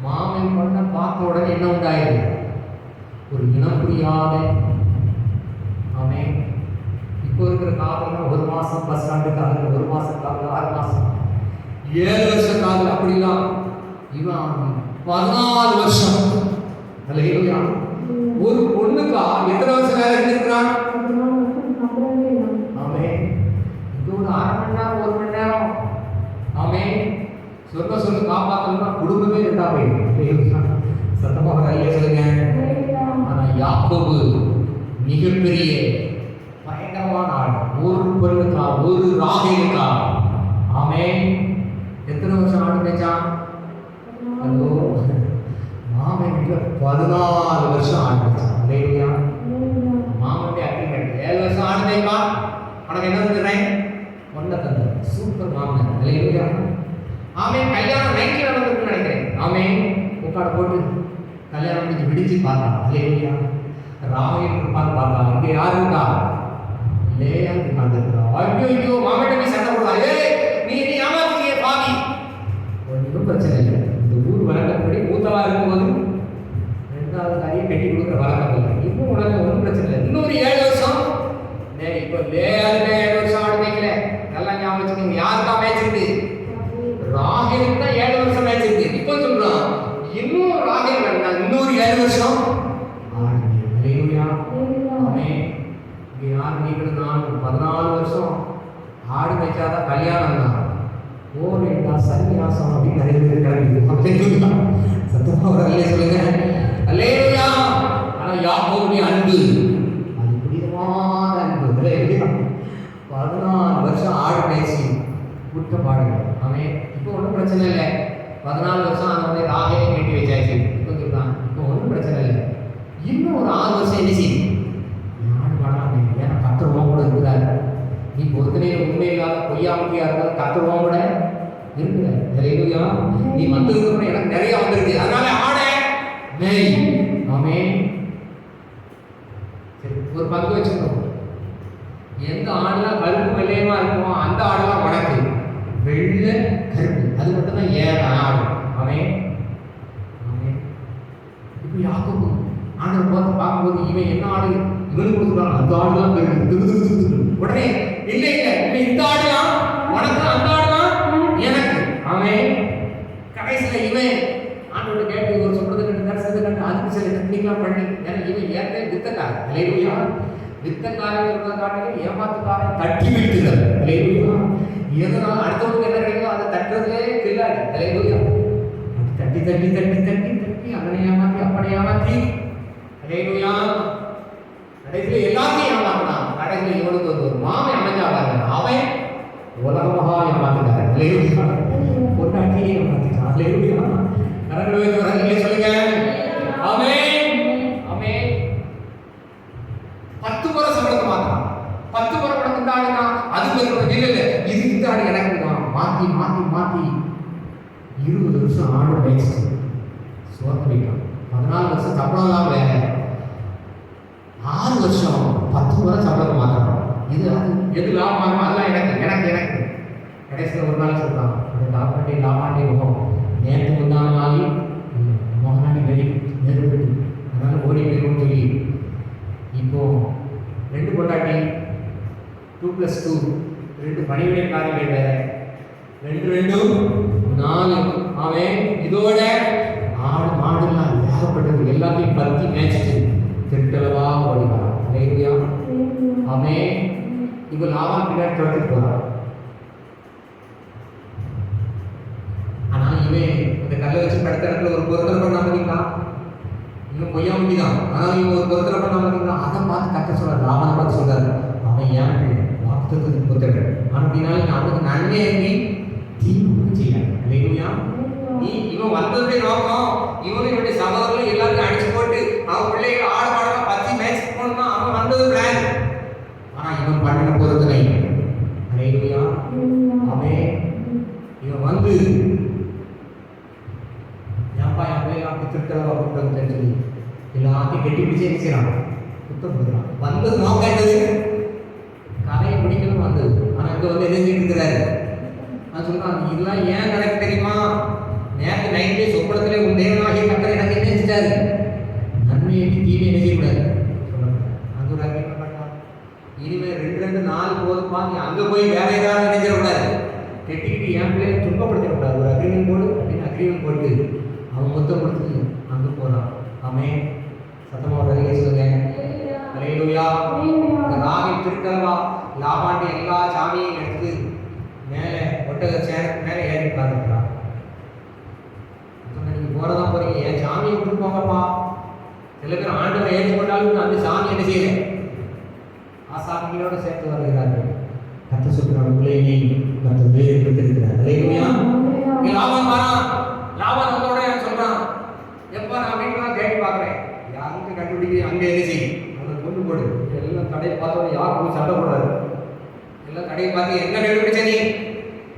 மாமன் பண்ண பார்த்த உடனே என்ன உண்டாயிரு? ஒரு இனம் புரியாத. ஆமே. இப்போ இருக்கிற காலம் 1 மாசம் பஸ் ஸ்டாண்டு காலம், 1 மாசம் காலம், 6 மாசம், 7 வருஷம் காலம், அப்படிலாம். இவன் 14 வருஷம். ஹalleluya. ஒரு பொண்ணுக்கா எத்தனை வருஷம் வேலை செஞ்சிருக்கான்? ஆமே. ஒரு 1/2 மணி நேரம், 1 மணி நேரம். ஆமே. சொல்லு காப்பாற்றணும்னா குடும்பமே ரெண்டா போயிடும். சத்தமாக ஐயா சொல்லுங்க. ஆனா யாக்கோபு மிகப்பெரிய பயங்கரமான ஆள். ஒரு பெண்ணுக்கா, ஒரு ராகேலுக்கா. ஆமென். எத்தனை வருஷம் ஆடு மேய்ச்சான்? ஹலோ, மாமன் வீட்டுல 14 வருஷம் ஆடு மேய்ச்சான். இல்லையா? மாமனுடைய அக்ரிமெண்ட் 7 வருஷம் ஆடு மேய்ப்பா, உனக்கு என்ன தந்துடுறேன்? ஒன்றை தந்து. சூப்பர் மாமன். இல்லையா? ஆமென். கல்யாணம் நைட்டில் நடந்திருக்குன்னு நினைக்கிறேன். ஆமென். உட்காட போட்டு கல்யாணம் முடிஞ்சு விடிச்சு பார்த்தான். இல்லையா? ராமையில் இருப்பான்னு பார்த்தா, இங்கே யாரு இருக்கா? லேயா உட்காந்துருக்கா. ஐயோ ஐயோ, மாமன் போய் சண்டை போடுவா. நீ ஏமாத்தியே பாவி. ஒன்றும் பிரச்சனை இல்லை. இந்த ஊர் வழக்கப்படி மூத்தவா இருக்கும்போது 2வது காரியம் கட்டி கொடுக்குற வழக்கம் இல்லை. இப்போ உனக்கு ஒன்றும் பிரச்சனை இல்லை. இன்னொரு 7 வருஷம். இப்போ லேயாருமே 7 வருஷம் ஆடு மேய்க்கல. நல்லா ஞாபகம் வச்சுக்கோங்க. யாருக்கா மேய்ச்சிருக்கு? ராகேலுக்கு தான் 7 வருஷம் மேய்ச்சிருக்கு. இப்போ சொல்றான், இன்னும் ராகேல் வேண்டாம், இன்னொரு 7 வருஷம் ஆடு மேய்க்கலையா? ஆமென். இங்கே யார் நீங்களும் நான் 14 வருஷம் ஆடு மேய்ச்சாதான் கல்யாணம் தான். ஓரேண்டா சன்னியாசம் அப்படின்னு நிறைய பேர் கிளம்பி சத்தமாக ஒரு அல்லே சொல்லுங்க. அல்லேலூயா. ஆனால் யாக்கோபுடைய அன்பு அது புனிதமான அன்பு. அல்லேலூயா. 14 வருஷம் ஆடு மேய்ச்சி விட்ட பாடுங்க. அவன் இப்போ ஒன்றும் பிரச்சனை இல்லை. 14 வருஷம் அந்த ராகேலை கட்டி வச்சாச்சு. இப்போ சொல்றான், இப்போ ஒன்றும் பிரச்சனை இல்லை. இன்னும் ஒரு 6 வருஷம் என்ன செய்யும்? ஆடு பாடலாம். ஏன்னா கத்துருவோம் கூட இருக்கிறாரு. நீ பொறுத்தனையில் உண்மை இல்லாத பொய்யாமட்டியா இருந்தாலும் கத்துருவோம் கூட இருக்குல்ல. நிறைய நீ வந்ததுக்கு எனக்கு நிறைய வந்திருக்கு. அதனால ஆட மேய். ஆமென். சரி, ஒரு பங்கு வச்சுக்கணும். எந்த ஆடுலாம் கருப்பு வெள்ளையமா இருக்குமோ அந்த ஆடுலாம் உனக்கு. வெள்ளை கருப்பு அது மட்டும் தான் ஏன் ஆடு. ஆமென். ஆமென். இப்போ யாக்கோபு ஆண்டவர் பார்த்து பார்க்கும்போது இவன் என்ன ஆடு இவனுக்கு கொடுக்குறான், அந்த ஆடுலாம் உடனே இல்லை இல்லை இந்த ஆடுலாம் உனக்கு, அந்த ஆடுலாம் எனக்கு. அவன் கடைசியில் இவன் ஆண்டோட கேட்டு ஒரு சொல்றது கண்டு தரிசனத்தை கண்டு அதுக்கு சில டெக்னிக்லாம் பண்ணி, ஏன்னா இவன் ஏற்கனவே வித்தக்காரன். அல்லேலூயா. வித்தக்காரன் இருக்கிறதாலே ஏமாத்துக்காரன் தட்டி விட்டுறாரு. அல்லேலூயா. எதனால அடுத்தவங்களுக்கு என்ன கிடைக்கும் அதை தட்டுறதுலே கில்லாது. அல்லேலூயா. தட்டி தட்டி தட்டி தட்டி தட்டி அவனை ஏமாத்தி அப்பனை ஏமாத்தி. அல்லேலூயா. கடைசியில் எல்லாத்தையும் ஏமாத்தினான். கடைசியில் இவனுக்கு ஒரு மாமன் அமைஞ்சாவாங்க. அவன் உலகமாக ஏமாத்துக்காரன். அல்லேலூயா. பொண்டாட்டியே ஏமாத்திட்டான். அல்லேலூயா. கரங்களை சொல்லுங்க. ஆமென். ஆமென். 10 முறை சம்பளத்தை மாத்தினான். 10 முறை படம் இந்த ஆடுனா அதுக்கு இல்லை இல்லை இது இந்த ஆடு எனக்கு தான் மாற்றி மாற்றி மாற்றி 20 வருஷம் ஆடு மேய்ச்சிட்டு சோர்ந்து போயிட்டான். 14 வருஷம் சம்பளம் தான் வேலை. 6 வருஷம் 10 முறை சம்பளத்தை மாற்றணும். இது அது எது லாபம் அதெல்லாம் எனக்கு எனக்கு எனக்கு. கடைசியில் ஒரு நாள் சொல்கிறான், அது லாபாண்டி முகம் நேற்று முந்தான நாளி மோகனாடி நெருப்பட்டு அதனால் ஓடி போயிடும் சொல்லி இப்போ 2 பொண்டாட்டி 2+2 2 பணிவிடைக்காரர்கள் வேற 2 4. அவன் இதோட ஆடு மாடுலாம் ஏகப்பட்டது எல்லாத்தையும் பற்றி மேய்ச்சிட்டு திருட்டளவா ஓடிவான். அல்லேலூயா. அவன் இப்போ லாபம் பின்னாடி தொடர்ந்து போகிறான். ஆனால் இவன் இந்த கல்லை வச்சு படுத்த இடத்துல ஒரு பொருத்தனை பண்ணாம இருக்கான். இன்னும் பொய்யா முடிதான். ஆனால் இவன் ஒரு பொருத்தனை பண்ணாம இருக்கான். அதை பார்த்து கட்ட சொல்றாரு. லாபம் பார்த்து சொல்றாரு, அவன் ஏன் வாக்குத்தத்துக்கு புத்தர்கள் அப்படின்னாலும் நான் அவனுக்கு நன்மை எண்ணி தீங்கு செய்யலாம். இல்லையா? நீ இவன் வந்ததுடைய நோக்கம் இவனும் இவனுடைய சகோதரர்கள் எல்லாருக்கும் அடிச்சு போட்டு அவன் பிள்ளைகள் ஆடு மாடலாம் 10 மேட்ச் போகணும்னா அவன் வந்தது பிளான். ஆனால் இவன் பண்ணின பொருத்தனை. இல்லையா? அவன் இவன் வந்து ஏன்பா என் பிள்ளைங்க திருத்தலவா புத்தகத்தை சொல்லி எல்லாத்தையும் கெட்டி பிடிச்சே நிற்கிறான். புத்தகம் கொடுக்குறான். வந்தது நோக்கம் என்னது? கதையை பிடிக்கணும் வந்தது. ஆனால் இங்கே வந்து எதிர்த்து இருக்கிறாரு. நான் சொல்கிறான், இதெல்லாம் ஏன் நடக்கு தெரியுமா? நேற்று நைட்டே சொப்பனத்திலே உன் தேவனாகிய கர்த்தர் எனக்கு என்ன செஞ்சாரு? நன்மையை தீமையை நினைக்கக்கூடாது சொல்லக்கூடாது. அந்த ஒரு அக்ரிமெண்ட் பண்ணலாம். இனிமேல் 2 4 போதுப்பா, நீ அங்கே போய் வேற ஏதாவது நினைச்சிடக்கூடாது. கெட்டிக்கிட்டு என் பிள்ளையை துன்பப்படுத்திடக்கூடாது. ஒரு அக்ரிமெண்ட் போடு அப்படின்னு அக்ரிமெண்ட் போட்டு அவன் மொத்தம் கொடுத்து அங்கே போகிறான். அவன் சத்தமாக வருகை சொல்லுங்க. அல்லேலூயா. இந்த ராகை திருக்கல்வா லாபாண்டி எல்லா சாமியையும் எடுத்து மேலே ஒட்டக சேருக்கு மேலே ஏறி உட்காந்துக்கிறான். நீங்கள் போகிறதான் போகிறீங்க, என் சாமியை விட்டு போங்கப்பா. சில பேர் ஆண்டவரை ஏற்றுக்கொண்டா நாளும் அந்த சாமி என்ன செய்யறேன் ஆசாமிகளோடு சேர்த்து வருகிறார்கள். கர்த்தர் சொல்றார், உங்களை நீ கர்த்தர் வேறு எடுத்திருக்கிறார். அல்லேலூயா. லாபான் வரான். லாபான் வந்தோட சொல்றான், எப்ப நான் வீட்டுலாம் தேடி பார்க்கிறேன், யாருக்கு கண்டுபிடிக்க அங்கே என்ன செய்யும், அவனை கொண்டு போடு. எல்லாம் கடையை பார்த்தோட யாரும் போய் சண்டை போடாது. எல்லாம் கடையை பார்த்து என்ன கண்டுபிடிச்ச நீ?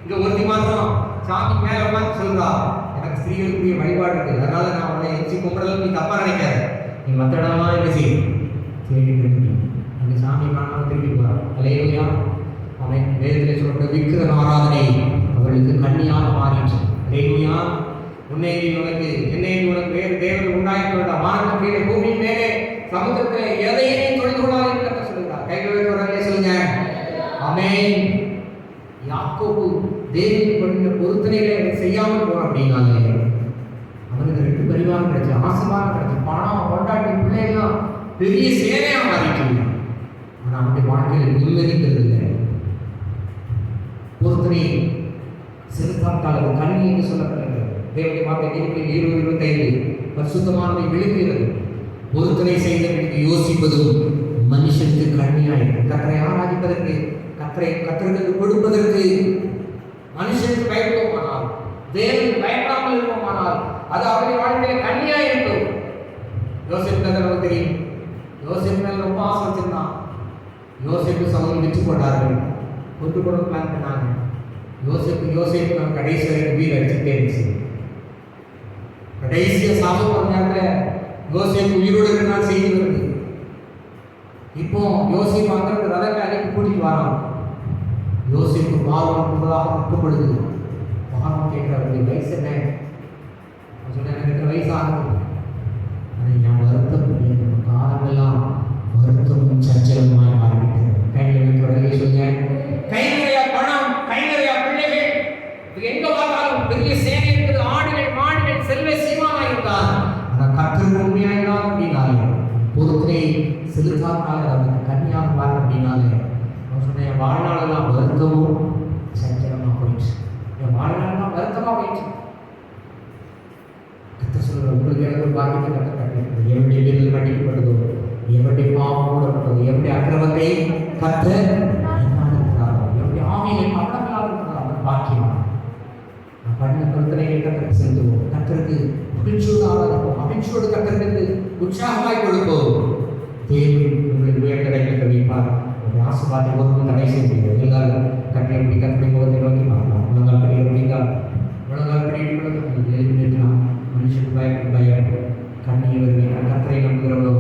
இங்க ஒருத்தி மாத்திரம் சாமி மேல உட்காந்து சொல்றா, எனக்கு ஸ்திரீகளுக்குரிய வழிபாடு இருக்கு, அதனால நான் அவனை எச்சி கும்பிடலாம், நீ தப்பா நினைக்காத, நீ மற்ற இடமா என்ன செய்யும் தேடி திரும்பி அந்த சாமி காணாம திரும்பி போறான். அல்லேலூயா. அவன் வேதத்தில் சொல்ற விக்கிரக ஆராதனை அவர்களுக்கு கண்ணியாக மாறிச்சு. அல்லேலூயா. உன்னை உனக்கு என்னை உனக்கு வேறு தேவன் உண்டாயிருக்க வேண்டாம், வானத்தின் கீழே பூமியின் மேலே சமுத்திரத்தில் எதையுமே தொழில் கொள்ளாது என்று கர்த்தர் சொல்கிறார். கைகளை உடனே சொல்லுங்க. ஆமென். யாக்கோபு தேவன் பண்ணின பொருத்தனைகளை செய்யாமல் போன அப்படின்னாலே அவனுக்கு 2 பரிவாரம் கிடைச்சு, ஆசீர்வாதம் கிடைச்சு, பணம் கொண்டாட்டி பிள்ளைகள்லாம் பெரிய சேனையா மாறிட்டு, ஆனால் அவனுடைய வாழ்க்கையில் நிம்மதிக்கிறது இல்லை. பொருத்தனை செலுத்தாக்கால கண்ணி என்று சொல்லப்படுகிறது. தேவனுடைய வார்த்தை நீதிகளில் 20:25 பரிசுத்தமானதை விழுங்குகிறது. பொருத்தனை செய்தவர்களுக்கு யோசிப்பதும் மனுஷனுக்கு கண்ணியாயிருக்கு. கர்த்தரை ஆராதிப்பதற்கு, கர்த்தருக்கு கொடுப்பதற்கு மனுஷனுக்கு பயப்படுவோமானால், தேவனுக்கு பயப்படாமல் இருப்போமானால் அது அவருடைய வாழ்க்கையில கண்ணியா இருக்கும். யோசேப்பு நமக்கு தெரியும். யோசேப்பு மேல ரொம்ப ஆசை வச்சிருந்தான். யோசேப்பு சகோதரன் விற்று போட்டார்கள், கொண்டு போட பிளான் பண்ணாங்க. யோசேப்பு நம்ம கடைசி வரைக்கும் வீடு அடிச்சுட்டே இருந்துச்சு. கடைசியா சாக போற நேரத்தில் யோசேப்பு உயிரோடு இருக்கிறான் செய்தி வருது. இப்போ யோசேப்பு அங்கிருந்து ரதத்தை அழைப்பு கூட்டிட்டு வரான். யோசேப்பு பார்வன் முன்பதாக முற்படுது. பார்வன் கேட்கிறார், வயசு என்ன? சொன்ன எனக்கு எத்தனை வயசு ஆகும்? அதை நான் வருத்தம் காலமெல்லாம் வருத்தமும் சஞ்சலமாய் மாறிவிட்டேன். கையில் தொடங்கி சொல்லுங்க. கை நிறைய பணம், கை நிறைய பிள்ளைகள், எங்க பார்த்தாலும் பெரிய சேனை இருக்குது, ஆடுகள் மாடுகள் செல்வ சீமானாக இருந்தார். ஆனால் கர்த்தருக்கு உண்மையாக இருந்தால் அப்படின்னாலே, பொருத்தனை செலுத்தாக்கால அவனுக்கு கன்னியாக மாற அப்படின்னாலே, அவன் சொன்ன என் வாழ்நாளெல்லாம் வருத்தமும் சஞ்சலமாக போயிடுச்சு, என் வாழ்நாளெல்லாம் வருத்தமாக போயிடுச்சு. கர்த்தர் சொல்ற, உங்களுக்கு எனக்கு பாக்கியத்தை கர்த்தர் கட்டிருக்கிறது. எவருடைய வீட்டில் கட்டிக்கப்படுதோ, எவருடைய பாவம் மூடப்பட்டதோ, எவருடைய அக்கிரமத்தை கர்த்தர் எவருடைய ஆவியை கவனங்களாக இருக்கிறார், அவர் பாக்கியமான பண்ண பொருத்தனைகளை கர்த்தருக்கு செலுத்துவோம். கர்த்தருக்கு மகிழ்ச்சியோடு ஆராதிப்போம், மகிழ்ச்சியோடு கர்த்தருக்கு உற்சாகமாய் கொடுப்போம். தேவன் உங்களை உயர்ந்தடைகளை வைப்பார். ஒரு ஆசீர்வாதத்தை ஒருவரும் தடை செய்ய முடியாது. எல்லாரும் கட்டளை படி கர்த்தருடைய முகத்தை நோக்கி பார்க்கலாம். முழங்கால் படிக்க முடிந்தால் முழங்கால் படிக்க எழுதிக்கலாம். மனுஷனுக்கு பயப்பட்டு கண்ணீர் வருவேன். கர்த்தரை நம்புகிறவளோ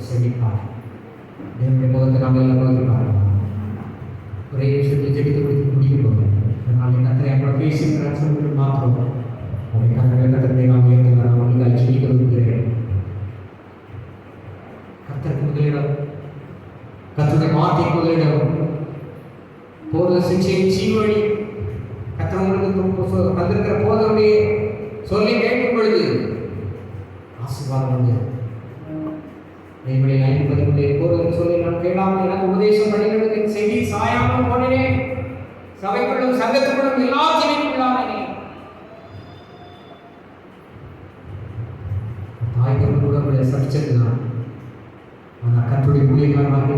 செழிப்பார். தேவனுடைய முகத்தை நாம் எல்லாம் நோக்கி பார்க்கலாம். ஒரே விஷயத்தில் ஜெபித்து முடிக்க போகிறோம். அதனால் கர்த்தரை அப்போ பேசுகிறார் சொல்லிட்டு மாத்திரம் அவரை கர்த்தரை நாம் உயர்த்துகிறார். நீங்கள் ஜெபிக்க விரும்புகிறேன். கர்த்தருக்கு முதலிடம், கர்த்தருடைய வார்த்தை முதலிடம், போத சிக்ஷையின் சீவழி கர்த்தர் உங்களுக்கு தந்திருக்கிற போதனுடைய சொல்லி கேட்கும் பொழுது ஆசீர்வாதம் உண்டு. தேவனுடைய 5:13 போதனை சொல்லி நான் கேளாமல் எனக்கு உபதேசம் பண்ணினதுக்கு செவி சாயாமல் போனேன். சபைக்குள்ளும் சங்கத்துக்குள்ளும் எல்லா ஜனங்களும் தாய்கள் கூட உங்களை சபிச்சிருந்தான். ஆனால் கர்த்தருடைய ஊழியக்காரமாக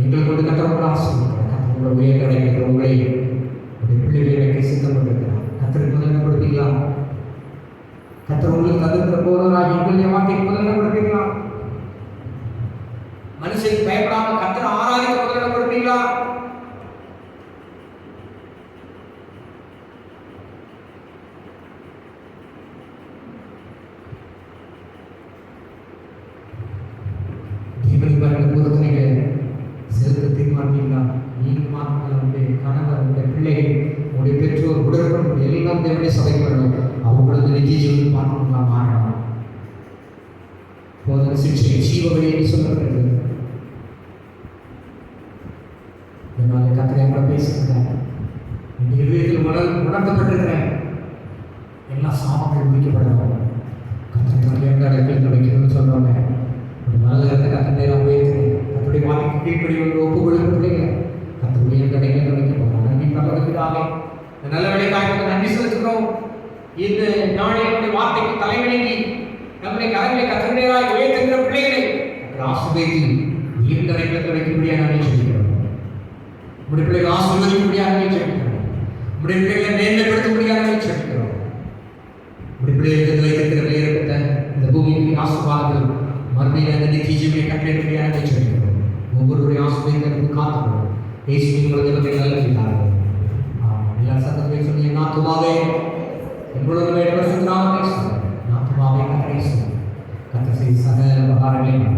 எங்களை கொண்டு கர்த்தரோட ஆசீர்வதிக்கிறார். கர்த்தரோட உயர் கிடைக்கிற உங்களை பிள்ளைகளை வைக்க சித்தம் கொண்டிருக்கிறார். கர்த்தருக்கு முதல்ல கொடுப்பீங்களா? கர்த்தர் உங்களுக்கு தந்திருக்கிற போதனாக எங்களுடைய வார்த்தைக்கு முதல்ல கொடுப்பீங்களா? மனுஷனுக்கு பயப்படாம கர்த்தரை ஆராதிக்க முதல்ல கொடுப்பீங்களா? பொருத்தனைகளை செலுத்த தீர்மானிப்பீங்களா? நீங்கள் மாத்திரம் உங்களுடைய கணவர், உங்களுடைய பிள்ளைகள், உங்களுடைய பெற்றோர், உடற்படும் எல்லாம் தேவனுடைய சபைக்கு வரணும். அவங்களது நித்திய ஜீவன் பார்க்கணுங்களா? மாறணும். போதனை சிக்ஷை ஜீவ வழி என்று சொல்லப்படுகிறது. இதனால கர்த்தரை கூட பேசுகிறேன். இந்த இதயத்தில் உணர்த்தப்பட்டிருக்கிறேன். எல்லா சாபங்கள் முடிக்கப்படணும். கர்த்தரை எந்த இடத்தில் கிடைக்கணும்னு சொல்றாங்க. நல்ல கர்த்தரை நான் பேசுகிறேன். கர்த்தருடைய வார்த்தைக்கு கீழ்ப்படியோடு ஒப்பு கொடுக்க பிள்ளைங்க கர்த்தருடைய கடைகள் கிடைக்கப்போம். நன்றி பரவதற்காக நல்ல வேலைக்காக நன்றி செலுத்துகிறோம். இந்த நாளில் வார்த்தைக்கு தலைவணங்கி நம்முடைய கரங்களை கர்த்தருடையதாய் உயர்த்துகிற பிள்ளைகளை சபையில் உயிர் கிடைக்கும்படியாக நாங்கள் ஜெபிக்கிறோம். உடைய பிள்ளைகள் ஆசீர்வதிக்கும்படியாக நாங்கள் ஜெபிக்கிறோம். உடைய பிள்ளைகளை மேன்மைப்படுத்தும்படியாக நாங்கள் ஜெபிக்கிறோம். உடைய பிள்ளைகளுக்கு வைத்திருக்கிற நேரத்தை இந்த பூமிக்கு ஆசீர்வாதங்கள் மறுமையில் அந்த நித்தியமே கட்டளைப்படியாக நாங்கள் ஜெபிக்கிறோம். ஒவ்வொருடைய ஆசீர்வாதங்களுக்கு காத்துக்கிறோம். இயேசுவின் மூலத்தை நல்ல பிதாவே. எல்லா சத்தத்தையும் சொல்லி நாத்துமாவே எங்களோட பரிசுத்தராக பேசுகிறோம். நாத்துமாவே கத்தரை சொல்லி கத்த செய்து சகல உபகாரங்களை